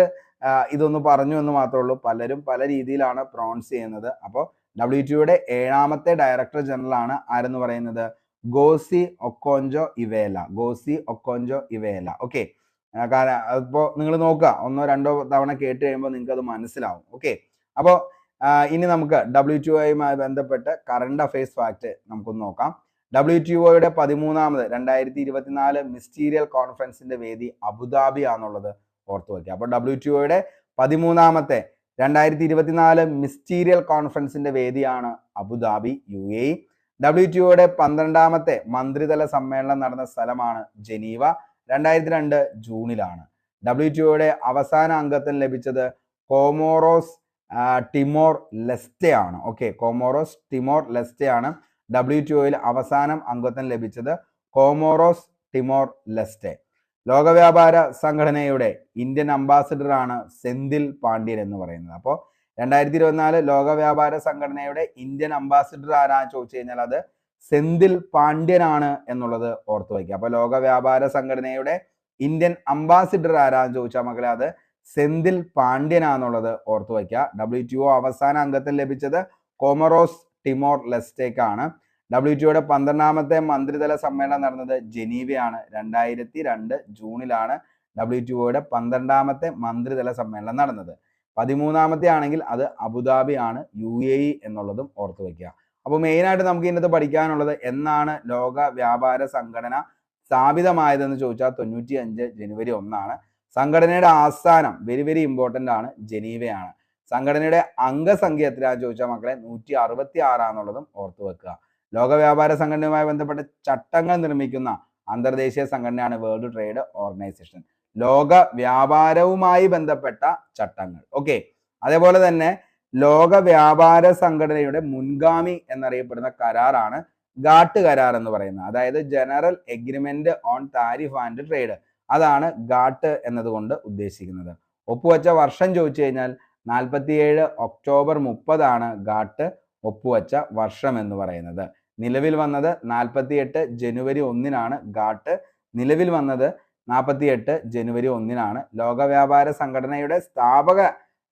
ഇതൊന്ന് പറഞ്ഞു എന്ന് മാത്രമേ ഉള്ളൂ. പലരും പല രീതിയിലാണ് പ്രൊനൗൺസ് ചെയ്യുന്നത്. അപ്പോൾ WTOയുടെ 7ാമത്തെ ഡയറക്ടർ ജനറൽ ആണ് ആരെന്ന് പറയുന്നത് ഗോസി ഒക്കോഞ്ചോ ഇവേല. ഗോസി ഒക്കോഞ്ചോ ഇവേല. ഓക്കെ, കാരണം അപ്പോൾ നിങ്ങൾ നോക്കുക, 1-2 തവണ കേട്ട് കഴിയുമ്പോൾ നിങ്ങൾക്ക് അത് മനസ്സിലാവും. ഓക്കെ, അപ്പോൾ ഇനി നമുക്ക് WTOയുമായി ബന്ധപ്പെട്ട് കറണ്ട് അഫയേഴ്സ് ഫാക്ട് നമുക്കൊന്ന് നോക്കാം. WTOയുടെ 13ാമത് 2024 മിസ്റ്റീരിയൽ കോൺഫറൻസിന്റെ വേദി അബുദാബി ആണെന്നുള്ളത് ഓർത്തു വയ്ക്കുക. അപ്പോൾ WTOയുടെ 13ാമത്തെ 2024 മിസ്റ്റീരിയൽ കോൺഫറൻസിന്റെ വേദിയാണ് അബുദാബി UAE. WTOയുടെ 12ാമത്തെ മന്ത്രിതല സമ്മേളനം നടന്ന സ്ഥലമാണ് ജനീവ. 2002 ജൂണിലാണ്. WTOയുടെ അവസാന അംഗത്വം ലഭിച്ചത് കോമോറോസ് ടിമോർ ലെസ്റ്റെ ആണ്. ഓക്കെ, കോമോറോസ് ടിമോർ ലെസ്റ്റെ ആണ് WTOയിൽ അവസാനം അംഗത്വം ലഭിച്ചത്, കോമോറോസ് ടിമോർ ലെസ്റ്റെ. ലോകവ്യാപാര സംഘടനയുടെ ഇന്ത്യൻ അംബാസിഡർ ആണ് സെന്തിൽ പാണ്ഡ്യൻ എന്ന് പറയുന്നത്. അപ്പോൾ 2024 ലോകവ്യാപാര സംഘടനയുടെ ഇന്ത്യൻ അംബാസിഡർ ആരാന്ന് ചോദിച്ചു കഴിഞ്ഞാൽ അത് സെന്തിൽ പാണ്ഡ്യനാണ് എന്നുള്ളത് ഓർത്തു വയ്ക്കുക. അപ്പൊ ലോകവ്യാപാര സംഘടനയുടെ ഇന്ത്യൻ അംബാസിഡർ ആരാന്ന് ചോദിച്ചാൽ മക്കളെ അത് സെന്തിൽ പാണ്ഡ്യനാന്നുള്ളത് ഓർത്തു വയ്ക്കുക. WTO അവസാന അംഗത്വം ലഭിച്ചത് കോമറോസ് ടിമോർ ലെസ്റ്റേക്കാണ്. WTOയുടെ 12ാമത്തെ മന്ത്രിതല സമ്മേളനം നടന്നത് ജനീവയാണ്. 2002 ജൂണിലാണ് WTOയുടെ 12ാമത്തെ മന്ത്രിതല സമ്മേളനം നടന്നത്. 13ാമത്തെ ആണെങ്കിൽ അത് അബുദാബി ആണ്, UAE എന്നുള്ളതും ഓർത്തു വയ്ക്കുക. അപ്പോൾ മെയിനായിട്ട് നമുക്ക് ഇതിനകത്ത് പഠിക്കാനുള്ളത് എന്നാണ് ലോക വ്യാപാര സംഘടന സ്ഥാപിതമായതെന്ന് ചോദിച്ചാൽ 95 ജനുവരി 1 സംഘടനയുടെ ആസ്ഥാനം വെരി വെരി ഇമ്പോർട്ടൻ്റ് ആണ്, ജനീവയാണ്. സംഘടനയുടെ അംഗസംഖ്യ എത്രയാണെന്ന് ചോദിച്ചാൽ മക്കളെ 166 എന്നുള്ളതും ഓർത്തു വെക്കുക. ലോക വ്യാപാര സംഘടനയുമായി ബന്ധപ്പെട്ട ചട്ടങ്ങൾ നിർമ്മിക്കുന്ന അന്തർദേശീയ സംഘടനയാണ് വേൾഡ് ട്രേഡ് ഓർഗനൈസേഷൻ. ലോക വ്യാപാരവുമായി ബന്ധപ്പെട്ട ചട്ടങ്ങൾ. ഓക്കെ, അതേപോലെ തന്നെ ലോക വ്യാപാര സംഘടനയുടെ മുൻഗാമി എന്നറിയപ്പെടുന്ന കരാറാണ് ഗാട്ട് കരാർ എന്ന് പറയുന്നത്. അതായത് general agreement on tariff and trade, അതാണ് ഗാട്ട് എന്നതുകൊണ്ട് ഉദ്ദേശിക്കുന്നത്. ഒപ്പുവെച്ച വർഷം ചോദിച്ചു കഴിഞ്ഞാൽ 47 ഒക്ടോബർ 30 ഗാട്ട് ഒപ്പുവെച്ച വർഷം എന്ന് പറയുന്നത്. നിലവിൽ വന്നത് 48 ജനുവരി 1 ഗാട്ട് നിലവിൽ വന്നത് 48 ജനുവരി 1 ലോക വ്യാപാര സംഘടനയുടെ സ്ഥാപക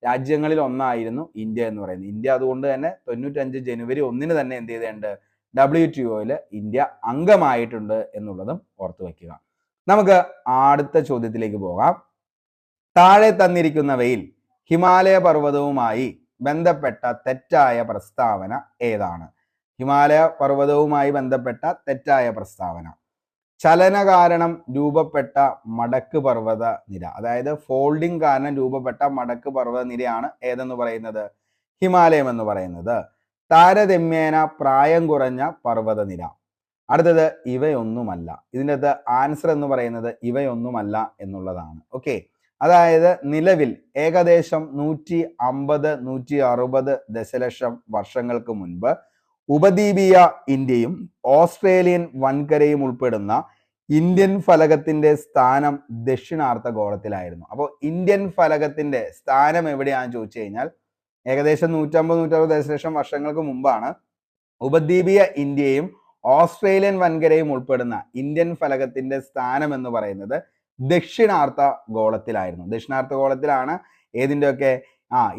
രാജ്യങ്ങളിൽ ഒന്നായിരുന്നു ഇന്ത്യ എന്ന് പറയുന്നത്. ഇന്ത്യ അതുകൊണ്ട് തന്നെ 95 ജനുവരി 1 തന്നെ എന്ത് ചെയ്തിട്ടുണ്ട്, WTOയിൽ ഇന്ത്യ അംഗമായിട്ടുണ്ട് എന്നുള്ളതും ഓർത്തു വയ്ക്കുക. നമുക്ക് അടുത്ത ചോദ്യത്തിലേക്ക് പോകാം. താഴെ തന്നിരിക്കുന്നവയിൽ ഹിമാലയ പർവ്വതവുമായി ബന്ധപ്പെട്ട തെറ്റായ പ്രസ്താവന ഏതാണ്? ഹിമാലയ പർവ്വതവുമായി ബന്ധപ്പെട്ട തെറ്റായ പ്രസ്താവന: ചലന കാരണം രൂപപ്പെട്ട മടക്ക് പർവ്വത നിര, അതായത് ഫോൾഡിംഗ് കാരണം രൂപപ്പെട്ട മടക്ക് പർവ്വത നിരയാണ് ഏതെന്ന് പറയുന്നത്, ഹിമാലയം എന്ന് പറയുന്നത്. താരതമ്യേന പ്രായം കുറഞ്ഞ പർവ്വത നിര. അടുത്തത് ഇവയൊന്നുമല്ല. ഇതിൻ്റെ അകത്ത് ആൻസർ എന്ന് പറയുന്നത് ഇവയൊന്നുമല്ല എന്നുള്ളതാണ്. ഓക്കെ, അതായത് നിലവിൽ ഏകദേശം 150-160 ദശലക്ഷം വർഷങ്ങൾക്ക് മുൻപ് ഉപദ്വീപീയ ഇന്ത്യയും ഓസ്ട്രേലിയൻ വൻകരയും ഉൾപ്പെടുന്ന ഇന്ത്യൻ ഫലകത്തിന്റെ സ്ഥാനം ദക്ഷിണാർദ്ധ ഗോളത്തിലായിരുന്നു. അപ്പോൾ ഇന്ത്യൻ ഫലകത്തിന്റെ സ്ഥാനം എവിടെയാണെന്ന് ചോദിച്ചു കഴിഞ്ഞാൽ ഏകദേശം 150-160 ദശലക്ഷം വർഷങ്ങൾക്ക് മുമ്പാണ് ഉപദ്വീപീയ ഇന്ത്യയും ഓസ്ട്രേലിയൻ വൻകരയും ഉൾപ്പെടുന്ന ഇന്ത്യൻ ഫലകത്തിന്റെ സ്ഥാനം എന്ന് പറയുന്നത് ദക്ഷിണാർദ്ധ ഗോളത്തിലായിരുന്നു. ദക്ഷിണാർദ്ധ ഗോളത്തിലാണ് ഏതിൻ്റെയൊക്കെ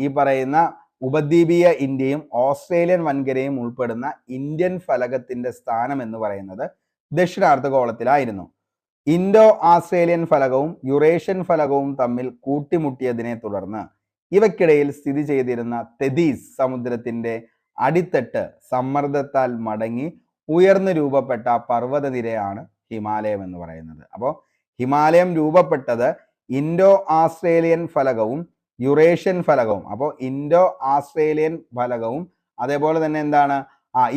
ഈ പറയുന്ന ഉപദ്വീപീയ ഇന്ത്യയും ഓസ്ട്രേലിയൻ വൻകരയും ഉൾപ്പെടുന്ന ഇന്ത്യൻ ഫലകത്തിന്റെ സ്ഥാനം എന്ന് പറയുന്നത് ദക്ഷിണാർദ്ധ ഗോളത്തിലായിരുന്നു. ഇൻഡോ ആസ്ട്രേലിയൻ ഫലകവും യുറേഷ്യൻ ഫലകവും തമ്മിൽ കൂട്ടിമുട്ടിയതിനെ തുടർന്ന് ഇവയ്ക്കിടയിൽ സ്ഥിതി ചെയ്തിരുന്ന തെതീസ് സമുദ്രത്തിന്റെ അടിത്തട്ട് സമ്മർദ്ദത്താൽ മടങ്ങി ഉയർന്നു രൂപപ്പെട്ട പർവ്വതനിരയാണ് ഹിമാലയം എന്ന് പറയുന്നത്. അപ്പോൾ ഹിമാലയം രൂപപ്പെട്ടത് ഇൻഡോ ആസ്ട്രേലിയൻ ഫലകവും യുറേഷ്യൻ ഫലകവും. അപ്പോൾ ഇൻഡോ ആസ്ട്രേലിയൻ ഫലകവും അതേപോലെ തന്നെ എന്താണ്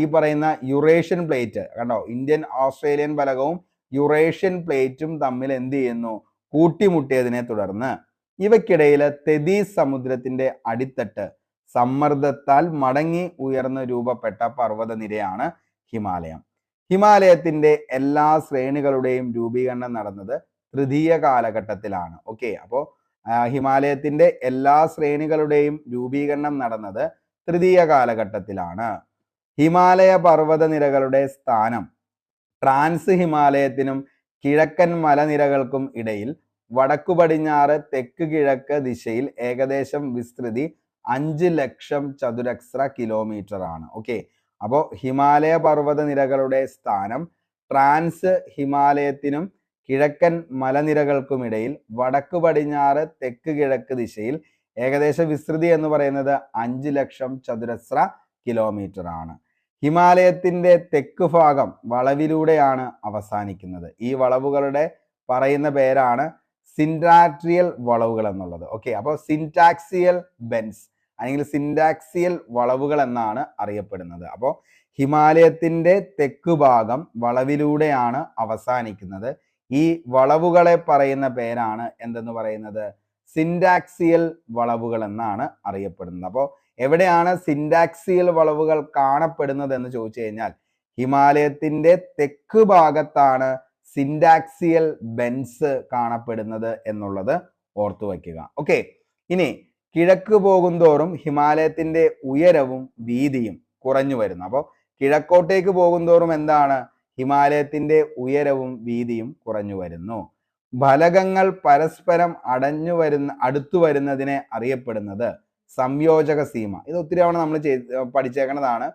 ഈ പറയുന്ന യുറേഷ്യൻ പ്ലേറ്റ് കണ്ടോ, ഇന്ത്യൻ ഓസ്ട്രേലിയൻ ഫലകവും യുറേഷ്യൻ പ്ലേറ്റും തമ്മിൽ എന്ത് ചെയ്യുന്നു, കൂട്ടിമുട്ടിയതിനെ തുടർന്ന് ഇവയ്ക്കിടയിൽ തെതീസ് സമുദ്രത്തിന്റെ അടിത്തട്ട് സമ്മർദ്ദത്താൽ മടങ്ങി ഉയർന്നു രൂപപ്പെട്ട പർവ്വതനിരയാണ് ഹിമാലയം. ഹിമാലയത്തിന്റെ എല്ലാ ശ്രേണികളുടെയും രൂപീകരണം നടന്നത് തൃതീയ കാലഘട്ടത്തിലാണ്. ഓക്കെ, അപ്പോൾ ഹിമാലയത്തിന്റെ എല്ലാ ശ്രേണികളുടെയും രൂപീകരണം നടന്നത് തൃതീയ കാലഘട്ടത്തിലാണ്. ഹിമാലയ പർവ്വതനിരകളുടെ സ്ഥാനം ട്രാൻസ് ഹിമാലയത്തിനും കിഴക്കൻ മലനിരകൾക്കും ഇടയിൽ വടക്കു പടിഞ്ഞാറ് തെക്ക് കിഴക്ക് ദിശയിൽ ഏകദേശം വിസ്തൃതി 5 ലക്ഷം ചതുരശ്ര കിലോമീറ്റർ ആണ്. ഓക്കെ, അപ്പോൾ ഹിമാലയ പർവ്വതനിരകളുടെ സ്ഥാനം ട്രാൻസ് ഹിമാലയത്തിനും കിഴക്കൻ മലനിരകൾക്കുമിടയിൽ വടക്കു പടിഞ്ഞാറ് തെക്ക് കിഴക്ക് ദിശയിൽ ഏകദേശ വിസ്തൃതി എന്ന് പറയുന്നത് 5 ലക്ഷം ചതുരശ്ര കിലോമീറ്റർ ആണ്. ഹിമാലയത്തിന്റെ തെക്ക് ഭാഗം വളവിലൂടെയാണ് അവസാനിക്കുന്നത്. ഈ വളവുകളുടെ പറയുന്ന പേരാണ് സിൻഡാക്സിയൽ വളവുകൾ എന്നുള്ളത്. ഓക്കെ, അപ്പോൾ സിൻടാക്സിയൽ ബെൻസ് അല്ലെങ്കിൽ സിൻടാക്സിയൽ വളവുകൾ എന്നാണ് അറിയപ്പെടുന്നത്. അപ്പോൾ ഹിമാലയത്തിന്റെ തെക്ക് ഭാഗം വളവിലൂടെയാണ് അവസാനിക്കുന്നത്. ഈ വളവുകളെ പറയുന്ന പേരാണ് എന്തെന്ന് പറയുന്നത്? സിൻടാക്സിയൽ വളവുകൾ എന്നാണ് അറിയപ്പെടുന്നത്. അപ്പോൾ എവിടെയാണ് സിൻടാക്സിയൽ വളവുകൾ കാണപ്പെടുന്നത് എന്ന് ചോദിച്ചു കഴിഞ്ഞാൽ ഹിമാലയത്തിന്റെ തെക്ക് ഭാഗത്താണ് സിൻടാക്സിയൽ ബെൻസ് കാണപ്പെടുന്നത് എന്നുള്ളത് ഓർത്തു വയ്ക്കുക. ഓക്കെ, ഇനി കിഴക്ക് പോകുന്തോറും ഹിമാലയത്തിന്റെ ഉയരവും വീതിയും കുറഞ്ഞു വരുന്നു. അപ്പോൾ കിഴക്കോട്ടേക്ക് പോകുന്തോറും എന്താണ്? ഹിമാലയത്തിന്റെ ഉയരവും വീതിയും കുറഞ്ഞു വരുന്നു. ഫലകങ്ങൾ പരസ്പരം അടുത്തു വരുന്നതിനെ അറിയപ്പെടുന്നത് സംയോജക സീമ. ഇത് ഒത്തിരി തവണ നമ്മൾ പഠിച്ചേക്കുന്നതാണ്.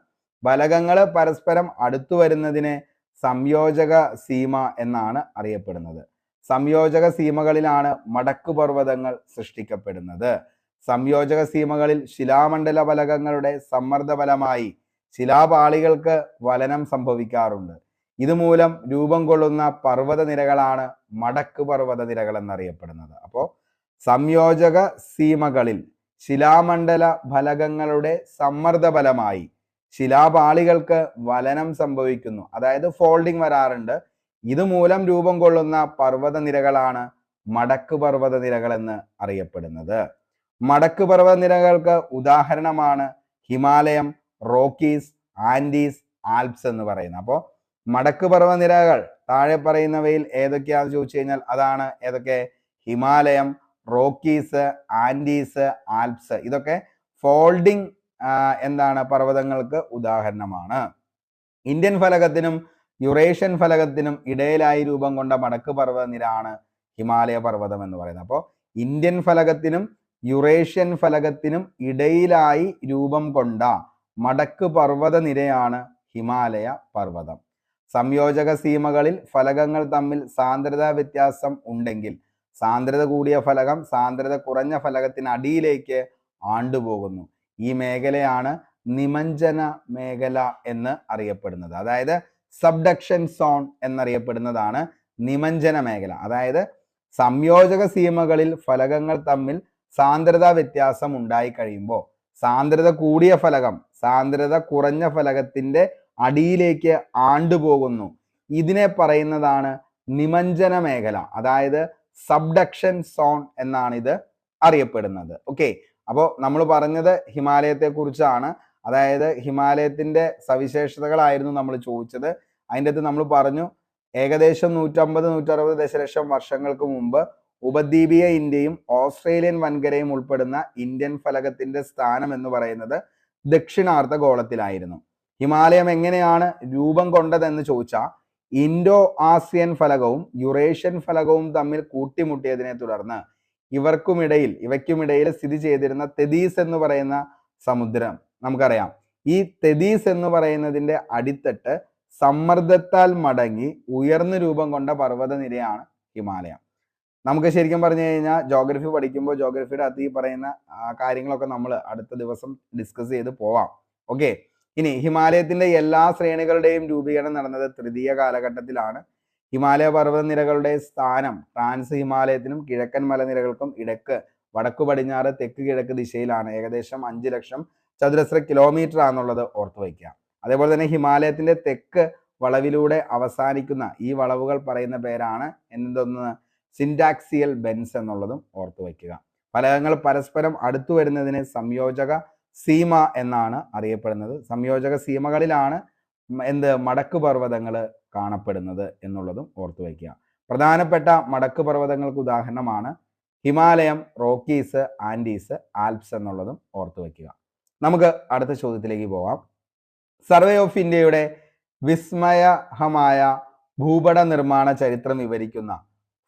ഫലകങ്ങൾ പരസ്പരം അടുത്തു വരുന്നതിനെ സംയോജക സീമ എന്നാണ് അറിയപ്പെടുന്നത്. സംയോജക സീമകളിലാണ് മടക്ക് പർവ്വതങ്ങൾ സൃഷ്ടിക്കപ്പെടുന്നത്. സംയോജക സീമകളിൽ ശിലാമണ്ഡല ഫലകങ്ങളുടെ സമ്മർദ്ദ ഫലമായി ശിലാപാളികൾക്ക് വലനം സംഭവിക്കാറുണ്ട്. ഇതുമൂലം രൂപം കൊള്ളുന്ന പർവ്വത നിരകളാണ് മടക്ക് പർവ്വത നിരകൾ എന്നറിയപ്പെടുന്നത്. അപ്പോൾ സംയോജക സീമകളിൽ ശിലാമണ്ഡല ഫലകങ്ങളുടെ സമ്മർദ്ദ ഫലമായി ശിലാപാളികൾക്ക് വലനം സംഭവിക്കുന്നു, അതായത് ഫോൾഡിങ് വരാറുണ്ട്. ഇതുമൂലം രൂപം കൊള്ളുന്ന പർവ്വത നിരകളാണ് മടക്ക് പർവ്വത നിരകൾ എന്ന് അറിയപ്പെടുന്നത്. മടക്ക് പർവ്വത നിരകൾക്ക് ഉദാഹരണമാണ് ഹിമാലയം, റോക്കീസ്, ആൻഡീസ്, ആൽപ്സ് എന്ന് പറയുന്നത്. അപ്പോൾ മടക്ക് പർവ്വത നിരകൾ താഴെ പറയുന്നവയിൽ ഏതൊക്കെയാണെന്ന് ചോദിച്ചു കഴിഞ്ഞാൽ അതാണ് ഏതൊക്കെ? ഹിമാലയം, റോക്കീസ്, ആൻഡീസ്, ആൽപ്സ്. ഇതൊക്കെ ഫോൾഡിങ് പർവ്വതങ്ങൾക്ക് ഉദാഹരണമാണ്. ഇന്ത്യൻ ഫലകത്തിനും യുറേഷ്യൻ ഫലകത്തിനും ഇടയിലായി രൂപം കൊണ്ട മടക്ക് പർവ്വത നിരയാണ് ഹിമാലയ പർവ്വതം എന്ന് പറയുന്നത്. അപ്പോൾ ഇന്ത്യൻ ഫലകത്തിനും യുറേഷ്യൻ ഫലകത്തിനും ഇടയിലായി രൂപം കൊണ്ട മടക്ക് പർവ്വത നിരയാണ് ഹിമാലയ പർവ്വതം. സംയോജക സീമകളിൽ ഫലകങ്ങൾ തമ്മിൽ സാന്ദ്രതാ വ്യത്യാസം ഉണ്ടെങ്കിൽ സാന്ദ്രത കൂടിയ ഫലകം സാന്ദ്രത കുറഞ്ഞ ഫലകത്തിനടിയിലേക്ക് ആണ്ടുപോകുന്നു. ഈ മേഖലയാണ് നിമഞ്ജന മേഖല എന്ന് അറിയപ്പെടുന്നത്. അതായത് സബ്ഡക്ഷൻ സോൺ എന്നറിയപ്പെടുന്നതാണ് നിമഞ്ജന മേഖല. അതായത് സംയോജക സീമകളിൽ ഫലകങ്ങൾ തമ്മിൽ സാന്ദ്രതാ വ്യത്യാസം ഉണ്ടായി കഴിയുമ്പോൾ സാന്ദ്രത കൂടിയ ഫലകം സാന്ദ്രത കുറഞ്ഞ ഫലകത്തിന്റെ അടിയിലേക്ക് ആണ്ടുപോകുന്നു. ഇതിനെ പറയുന്നതാണ് നിമഞ്ജന മേഖല, അതായത് സബ്ഡക്ഷൻ സോൺ എന്നാണ് ഇത് അറിയപ്പെടുന്നത്. ഓക്കെ, അപ്പോൾ നമ്മൾ പറഞ്ഞത് ഹിമാലയത്തെ കുറിച്ചാണ്. അതായത് ഹിമാലയത്തിന്റെ സവിശേഷതകളായിരുന്നു നമ്മൾ ചോദിച്ചത്. അതിൻ്റെ അകത്ത് നമ്മൾ പറഞ്ഞു ഏകദേശം 150-160 ദശലക്ഷം വർഷങ്ങൾക്ക് മുമ്പ് ഉപദ്വീപീയ ഇന്ത്യയും ഓസ്ട്രേലിയൻ വൻകരയും ഉൾപ്പെടുന്ന ഇന്ത്യൻ ഫലകത്തിന്റെ സ്ഥാനം എന്ന് പറയുന്നത് ദക്ഷിണാർദ്ധ ഗോളത്തിലായിരുന്നു. ഹിമാലയം എങ്ങനെയാണ് രൂപം കൊണ്ടതെന്ന് ചോദിച്ചാൽ ഇൻഡോ ആസിയൻ ഫലകവും യുറേഷ്യൻ ഫലകവും തമ്മിൽ കൂട്ടിമുട്ടിയതിനെ തുടർന്ന് ഇവയ്ക്കുമിടയിൽ സ്ഥിതി ചെയ്തിരുന്ന തെതീസ് എന്ന് പറയുന്ന സമുദ്രം നമുക്കറിയാം. ഈ തെതീസ് എന്ന് പറയുന്നതിന്റെ അടിത്തട്ട് സമ്മർദ്ദത്താൽ മടങ്ങി ഉയർന്നു രൂപം കൊണ്ട പർവ്വത നിരയാണ് ഹിമാലയം. നമുക്ക് ശരിക്കും പറഞ്ഞു കഴിഞ്ഞാൽ ജോഗ്രഫി പഠിക്കുമ്പോൾ ജോഗ്രഫിയുടെ അകത്ത് ഈ പറയുന്ന കാര്യങ്ങളൊക്കെ നമ്മൾ അടുത്ത ദിവസം ഡിസ്കസ് ചെയ്ത് പോവാം. ഓക്കെ, ഇനി ഹിമാലയത്തിന്റെ എല്ലാ ശ്രേണികളുടെയും രൂപീകരണം നടന്നത് തൃതീയ കാലഘട്ടത്തിലാണ്. ഹിമാലയ പർവ്വത നിരകളുടെ സ്ഥാനം ട്രാൻസ് ഹിമാലയത്തിനും കിഴക്കൻ മലനിരകൾക്കും ഇടക്ക് വടക്കു പടിഞ്ഞാറ് തെക്ക് കിഴക്ക് ദിശയിലാണ്. ഏകദേശം 5 ലക്ഷം ചതുരശ്ര കിലോമീറ്റർ ആണെന്നുള്ളത് ഓർത്തു വയ്ക്കുക. അതേപോലെ തന്നെ ഹിമാലയത്തിന്റെ തെക്ക് വളവിലൂടെ അവസാനിക്കുന്ന ഈ വളവുകൾ പറയുന്ന പേരാണ് എന്തൊന്ന്? സിൻടാക്സിയൽ ബെൻസ് എന്നുള്ളതും ഓർത്തു വയ്ക്കുക. ഫലകങ്ങൾ പരസ്പരം അടുത്തു വരുന്നതിന് സംയോജക സീമ എന്നാണ് അറിയപ്പെടുന്നത്. സംയോജക സീമകളിലാണ് മടക്ക് പർവ്വതങ്ങൾ കാണപ്പെടുന്നത് എന്നുള്ളതും ഓർത്തു വയ്ക്കുക. പ്രധാനപ്പെട്ട മടക്ക് പർവ്വതങ്ങൾക്ക് ഉദാഹരണമാണ് ഹിമാലയം, റോക്കീസ്, ആൻഡീസ്, ആൽപ്സ് എന്നുള്ളതും ഓർത്തു വയ്ക്കുക. നമുക്ക് അടുത്ത ചോദ്യത്തിലേക്ക് പോവാം. സർവേ ഓഫ് ഇന്ത്യയുടെ വിസ്മയഹമായ ഭൂപട നിർമ്മാണ ചരിത്രം വിവരിക്കുന്ന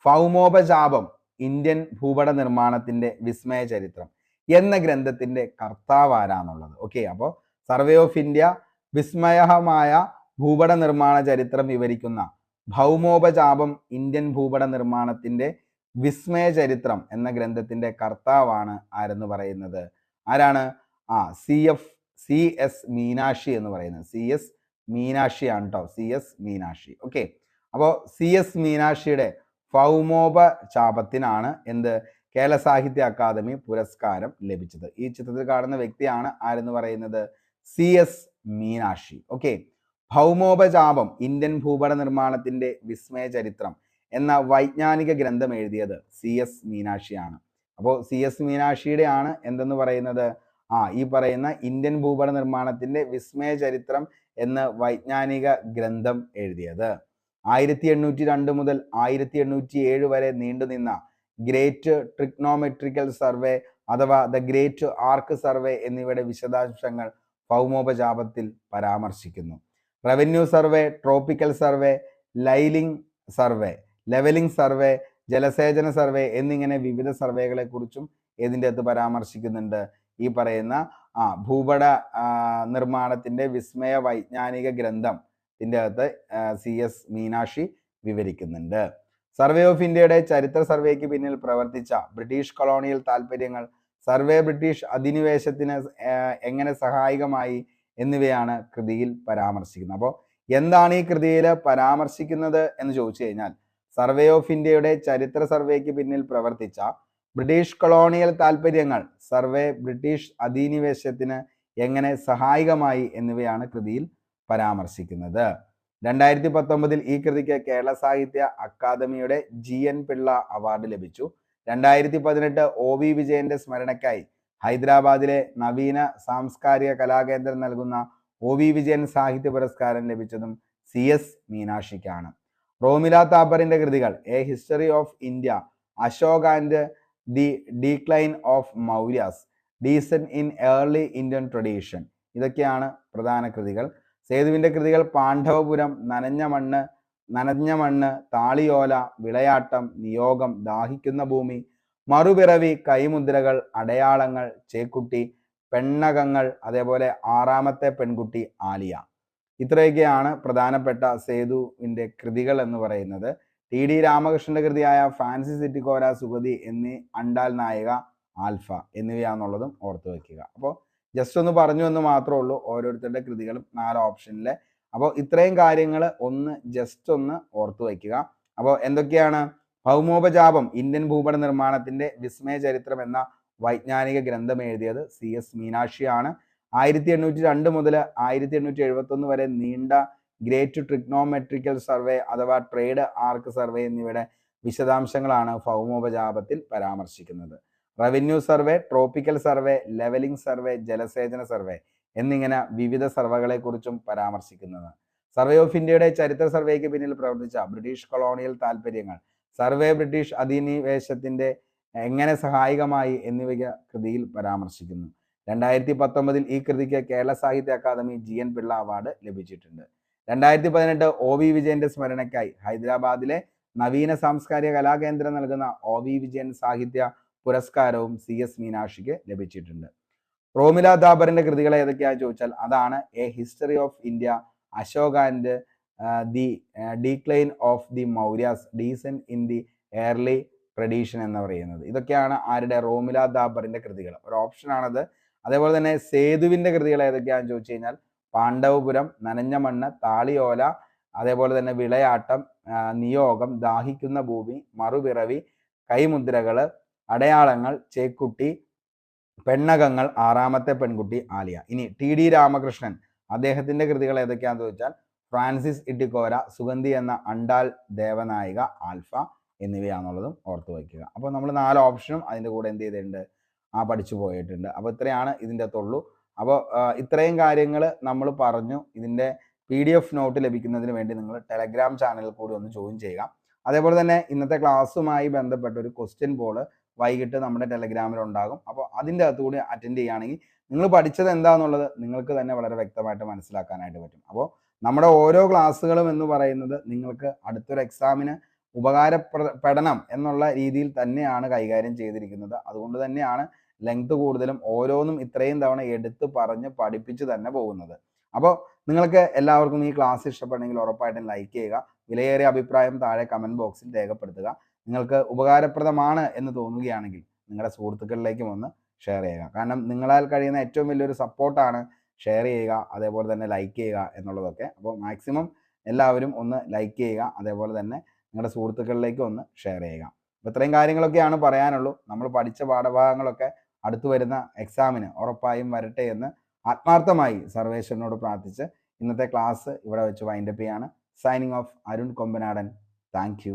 ഭൗമോപചാപം ഇന്ത്യൻ ഭൂപട നിർമ്മാണത്തിന്റെ വിസ്മയ ചരിത്രം എന്ന ഗ്രന്ഥത്തിന്റെ കർത്താവ് ആരാന്നുള്ളത്. ഓക്കെ, അപ്പോൾ സർവേ ഓഫ് ഇന്ത്യ വിസ്മയഹമായ ഭൂപട നിർമ്മാണ ചരിത്രം വിവരിക്കുന്ന ഭൗമോപചാപം ഇന്ത്യൻ ഭൂപട നിർമ്മാണത്തിന്റെ വിസ്മയ ചരിത്രം എന്ന ഗ്രന്ഥത്തിന്റെ കർത്താവാണ് ആരെന്ന് പറയുന്നത്? ആരാണ്? CF CS മീനാക്ഷി എന്ന് പറയുന്നത്. CS മീനാക്ഷിയാണ് കേട്ടോ, CS മീനാക്ഷി. ഓക്കെ, അപ്പോൾ CS മീനാക്ഷിയുടെ ഭൗമോപചാപത്തിനാണ് എന്ത് കേരള സാഹിത്യ അക്കാദമി പുരസ്കാരം ലഭിച്ചത്. ഈ ചിത്രത്തിൽ കാണുന്ന വ്യക്തിയാണ് ആരെന്ന് പറയുന്നത്, CS മീനാക്ഷി. ഓക്കെ, ഭൗമോപചാപം ഇന്ത്യൻ ഭൂപട നിർമ്മാണത്തിന്റെ വിസ്മയ ചരിത്രം എന്ന വൈജ്ഞാനിക ഗ്രന്ഥം എഴുതിയത് CS മീനാക്ഷിയാണ്. അപ്പോൾ CS മീനാക്ഷിയുടെ ആണ് എന്തെന്ന് പറയുന്നത്, ഈ പറയുന്ന ഇന്ത്യൻ ഭൂപട നിർമ്മാണത്തിന്റെ വിസ്മയ ചരിത്രം എന്ന വൈജ്ഞാനിക ഗ്രന്ഥം എഴുതിയത്. 1802 മുതൽ 1807 വരെ നീണ്ടുനിന്ന ഗ്രേറ്റ് ട്രിഗ്നോമെട്രിക്കൽ സർവേ അഥവാ ദ ഗ്രേറ്റ് ആർക്ക് സർവേ എന്നിവയുടെ വിശദാംശങ്ങൾ ഭൗമോപചാപത്തിൽ പരാമർശിക്കുന്നു. Revenue survey, tropical survey, levelling survey, ജലസേചന സർവേ എന്നിങ്ങനെ വിവിധ സർവേകളെ കുറിച്ചും ഇതിൻ്റെ അകത്ത് പരാമർശിക്കുന്നുണ്ട്. ഈ പറയുന്ന ഭൂപട നിർമ്മാണത്തിന്റെ വിസ്മയ വൈജ്ഞാനിക ഗ്രന്ഥത്തിന്റെ അകത്ത് CS മീനാക്ഷി വിവരിക്കുന്നുണ്ട്. സർവേ ഓഫ് ഇന്ത്യയുടെ ചരിത്ര സർവേക്ക് പിന്നിൽ പ്രവർത്തിച്ച ബ്രിട്ടീഷ് കൊളോണിയൽ താല്പര്യങ്ങൾ, സർവേ ബ്രിട്ടീഷ് അധിനിവേശത്തിന് എങ്ങനെ സഹായകമായി എന്നിവയാണ് കൃതിയിൽ പരാമർശിക്കുന്നത്. അപ്പോൾ എന്താണ് ഈ കൃതിയിൽ പരാമർശിക്കുന്നത് എന്ന് ചോദിച്ചു കഴിഞ്ഞാൽ, സർവേ ഓഫ് ഇന്ത്യയുടെ ചരിത്ര സർവേക്ക് പിന്നിൽ പ്രവർത്തിച്ച ബ്രിട്ടീഷ് കൊളോണിയൽ താല്പര്യങ്ങൾ, സർവേ ബ്രിട്ടീഷ് അധിനിവേശത്തിന് എങ്ങനെ സഹായകമായി എന്നിവയാണ് കൃതിയിൽ പരാമർശിക്കുന്നത്. 2019 ഈ കൃതിക്ക് കേരള സാഹിത്യ അക്കാദമിയുടെ GN പിള്ള അവാർഡ് ലഭിച്ചു. 2018 OV വിജയന്റെ സ്മരണയ്ക്കായി ഹൈദരാബാദിലെ നവീന സാംസ്കാരിക കലാകേന്ദ്രം നൽകുന്ന OV വിജയൻ സാഹിത്യ പുരസ്കാരം ലഭിച്ചതും CS മീനാക്ഷിക്കാണ്. റോമില താപ്പറിന്റെ കൃതികൾ a history of India, Ashok and the decline of Mauryas, dissent in early Indian tradition, ഇതൊക്കെയാണ് പ്രധാന കൃതികൾ. സേതുവിന്റെ കൃതികൾ പാണ്ഡവപുരം, നനഞ്ഞ മണ്ണ്, താളിയോല, വിളയാട്ടം, നിയോഗം, ദാഹിക്കുന്ന ഭൂമി, മറുപിറവി, കൈമുദ്രകൾ, അടയാളങ്ങൾ, ചേക്കുട്ടി, പെണ്ണകങ്ങൾ, അതേപോലെ ആറാമത്തെ പെൺകുട്ടി ആലിയ. ഇത്രയൊക്കെയാണ് പ്രധാനപ്പെട്ട സേതുവിന്റെ കൃതികൾ എന്ന് പറയുന്നത്. TD രാമകൃഷ്ണന്റെ കൃതിയായ ഫാൻസി സിറ്റിക്കോര, സുഗതി എന്നീ അണ്ടാൽ നായിക, ആൽഫ എന്നിവയാണെന്നുള്ളതും ഓർത്തു വയ്ക്കുക. അപ്പോൾ ജസ്റ്റ് ഒന്ന് പറഞ്ഞു എന്ന് മാത്രമേ ഉള്ളൂ ഓരോരുത്തരുടെ കൃതികളും 4 ഓപ്ഷനിലെ. അപ്പോൾ ഇത്രയും കാര്യങ്ങൾ ജസ്റ്റ് ഒന്ന് ഓർത്തു വയ്ക്കുക. അപ്പോൾ എന്തൊക്കെയാണ്? ഭൗമോപചാപം ഇന്ത്യൻ ഭൂപട നിർമ്മാണത്തിന്റെ വിസ്മയ ചരിത്രം എന്ന വൈജ്ഞാനിക ഗ്രന്ഥം എഴുതിയത് CS മീനാക്ഷിയാണ്. 1802 മുതൽ 1871 വരെ നീണ്ട ഗ്രേറ്റ് ട്രിഗ്നോമെട്രിക്കൽ സർവേ അഥവാ ട്രേഡ് ആർക്ക് സർവേ എന്നിവയുടെ വിശദാംശങ്ങളാണ് ഭൗമോപചാപത്തിൽ പരാമർശിക്കുന്നത്. Revenue survey, tropical survey, levelling survey, ജലസേചന സർവേ എന്നിങ്ങനെ വിവിധ സർവേകളെ കുറിച്ചും പരാമർശിക്കുന്നത്. സർവേ ഓഫ് ഇന്ത്യയുടെ ചരിത്ര സർവേക്ക് പിന്നിൽ പ്രവർത്തിച്ച ബ്രിട്ടീഷ് കൊളോണിയൽ താല്പര്യങ്ങൾ, സർവേ ബ്രിട്ടീഷ് അധിനിവേശത്തിന്റെ എങ്ങനെ സഹായകമായി എന്നിവ കൃതിയിൽ പരാമർശിക്കുന്നു. 2019 ഈ കൃതിക്ക് കേരള സാഹിത്യ അക്കാദമി GN പിള്ള അവാർഡ് ലഭിച്ചിട്ടുണ്ട്. 2018 OV വിജയന്റെ സ്മരണയ്ക്കായി ഹൈദരാബാദിലെ നവീന സാംസ്കാരിക കലാകേന്ദ്രം നൽകുന്ന OV വിജയൻ സാഹിത്യ പുരസ്കാരവും CS മീനാക്ഷിക്ക് ലഭിച്ചിട്ടുണ്ട്. റോമില താപ്പറിന്റെ കൃതികൾ ഏതൊക്കെയാണെന്ന് ചോദിച്ചാൽ അതാണ് a history of India, Ashok and the decline of the Mauryas, dissent in the early tradition എന്ന് പറയുന്നത്. ഇതൊക്കെയാണ് ആരുടെ? റോമില താപ്പറിന്റെ കൃതികൾ. ഒരു ഓപ്ഷനാണത്. അതേപോലെ തന്നെ സേതുവിന്റെ കൃതികൾ ഏതൊക്കെയാണെന്ന് ചോദിച്ചു കഴിഞ്ഞാൽ പാണ്ഡവപുരം, നനഞ്ഞ മണ്ണ്, താളിയോല, അതേപോലെ തന്നെ വിളയാട്ടം, നിയോഗം, ദാഹിക്കുന്ന ഭൂമി, മറുപിറവി, കൈമുദ്രകള്, അടയാളങ്ങൾ, ചേക്കുട്ടി, പെണ്ണകങ്ങൾ, ആറാമത്തെ പെൺകുട്ടി ആലിയ. ഇനി TD രാമകൃഷ്ണൻ അദ്ദേഹത്തിന്റെ കൃതികൾ ഏതൊക്കെയാണെന്ന് ചോദിച്ചാൽ ഫ്രാൻസിസ് ഇട്ടിക്കോര, സുഗന്ധി എന്ന അണ്ടാൽ ദേവനായിക, ആൽഫ എന്നിവയാണെന്നുള്ളതും ഓർത്തു വയ്ക്കുക. അപ്പോൾ നമ്മൾ 4 ഓപ്ഷനും അതിൻ്റെ കൂടെ എന്ത് ചെയ്തിട്ടുണ്ട്? പഠിച്ചു പോയിട്ടുണ്ട്. അപ്പോൾ ഇത്രയാണ് ഇതിൻ്റെ അകത്തുള്ളൂ. അപ്പോൾ ഇത്രയും കാര്യങ്ങൾ നമ്മൾ പറഞ്ഞു. ഇതിൻ്റെ PDF നോട്ട് ലഭിക്കുന്നതിന് വേണ്ടി നിങ്ങൾ ടെലഗ്രാം ചാനലിൽ കൂടി ഒന്ന് ജോയിൻ ചെയ്യുക. അതേപോലെ തന്നെ ഇന്നത്തെ ക്ലാസ്സുമായി ബന്ധപ്പെട്ട ഒരു ക്വസ്റ്റ്യൻ പോൾ വൈകിട്ട് നമ്മുടെ ടെലഗ്രാമിൽ ഉണ്ടാകും. അപ്പോൾ അതിൻ്റെ അകത്ത് കൂടി അറ്റൻഡ് ചെയ്യുകയാണെങ്കിൽ നിങ്ങൾ പഠിച്ചത് എന്താണെന്നുള്ളത് നിങ്ങൾക്ക് തന്നെ വളരെ വ്യക്തമായിട്ട് മനസ്സിലാക്കാനായിട്ട് പറ്റും. അപ്പോൾ നമ്മുടെ ഓരോ ക്ലാസ്സുകളും എന്ന് പറയുന്നത് നിങ്ങൾക്ക് അടുത്തൊരു എക്സാമിന് ഉപകാരപ്പെടണം എന്നുള്ള രീതിയിൽ തന്നെയാണ് കൈകാര്യം ചെയ്തിരിക്കുന്നത്. അതുകൊണ്ട് തന്നെയാണ് ലെങ്ത് കൂടുതലും ഓരോന്നും ഇത്രയും തവണ എടുത്ത് പറഞ്ഞ് പഠിപ്പിച്ച് തന്നെ പോകുന്നത്. അപ്പോൾ നിങ്ങൾക്ക് എല്ലാവർക്കും ഈ ക്ലാസ് ഇഷ്ടപ്പെടെങ്കിൽ ഉറപ്പായിട്ടും ലൈക്ക് ചെയ്യുക. വിലയേറിയ അഭിപ്രായം താഴെ കമൻറ്റ് ബോക്സിൽ രേഖപ്പെടുത്തുക. നിങ്ങൾക്ക് ഉപകാരപ്രദമാണ് എന്ന് തോന്നുകയാണെങ്കിൽ നിങ്ങളുടെ സുഹൃത്തുക്കളിലേക്കും ഒന്ന് ഷെയർ ചെയ്യുക. കാരണം നിങ്ങളാൽ കഴിയുന്ന ഏറ്റവും വലിയൊരു സപ്പോർട്ടാണ് ഷെയർ ചെയ്യുക, അതേപോലെ തന്നെ ലൈക്ക് ചെയ്യുക എന്നുള്ളതൊക്കെ. അപ്പോൾ മാക്സിമം എല്ലാവരും ഒന്ന് ലൈക്ക് ചെയ്യുക, അതേപോലെ തന്നെ നിങ്ങളുടെ സുഹൃത്തുക്കളിലേക്ക് ഒന്ന് ഷെയർ ചെയ്യുക. അപ്പോൾ ഇത്രയും കാര്യങ്ങളൊക്കെയാണ് പറയാനുള്ളൂ. നമ്മൾ പഠിച്ച പാഠഭാഗങ്ങളൊക്കെ അടുത്തു വരുന്ന എക്സാമിന് ഉറപ്പായും വരട്ടെ എന്ന് ആത്മാർത്ഥമായി സർവേശ്വരനോട് പ്രാർത്ഥിച്ച് ഇന്നത്തെ ക്ലാസ് ഇവിടെ വെച്ച് വൈൻഡപ്പ് ചെയ്യാണ്. Signing off, Arun Kombanadan. Thank you.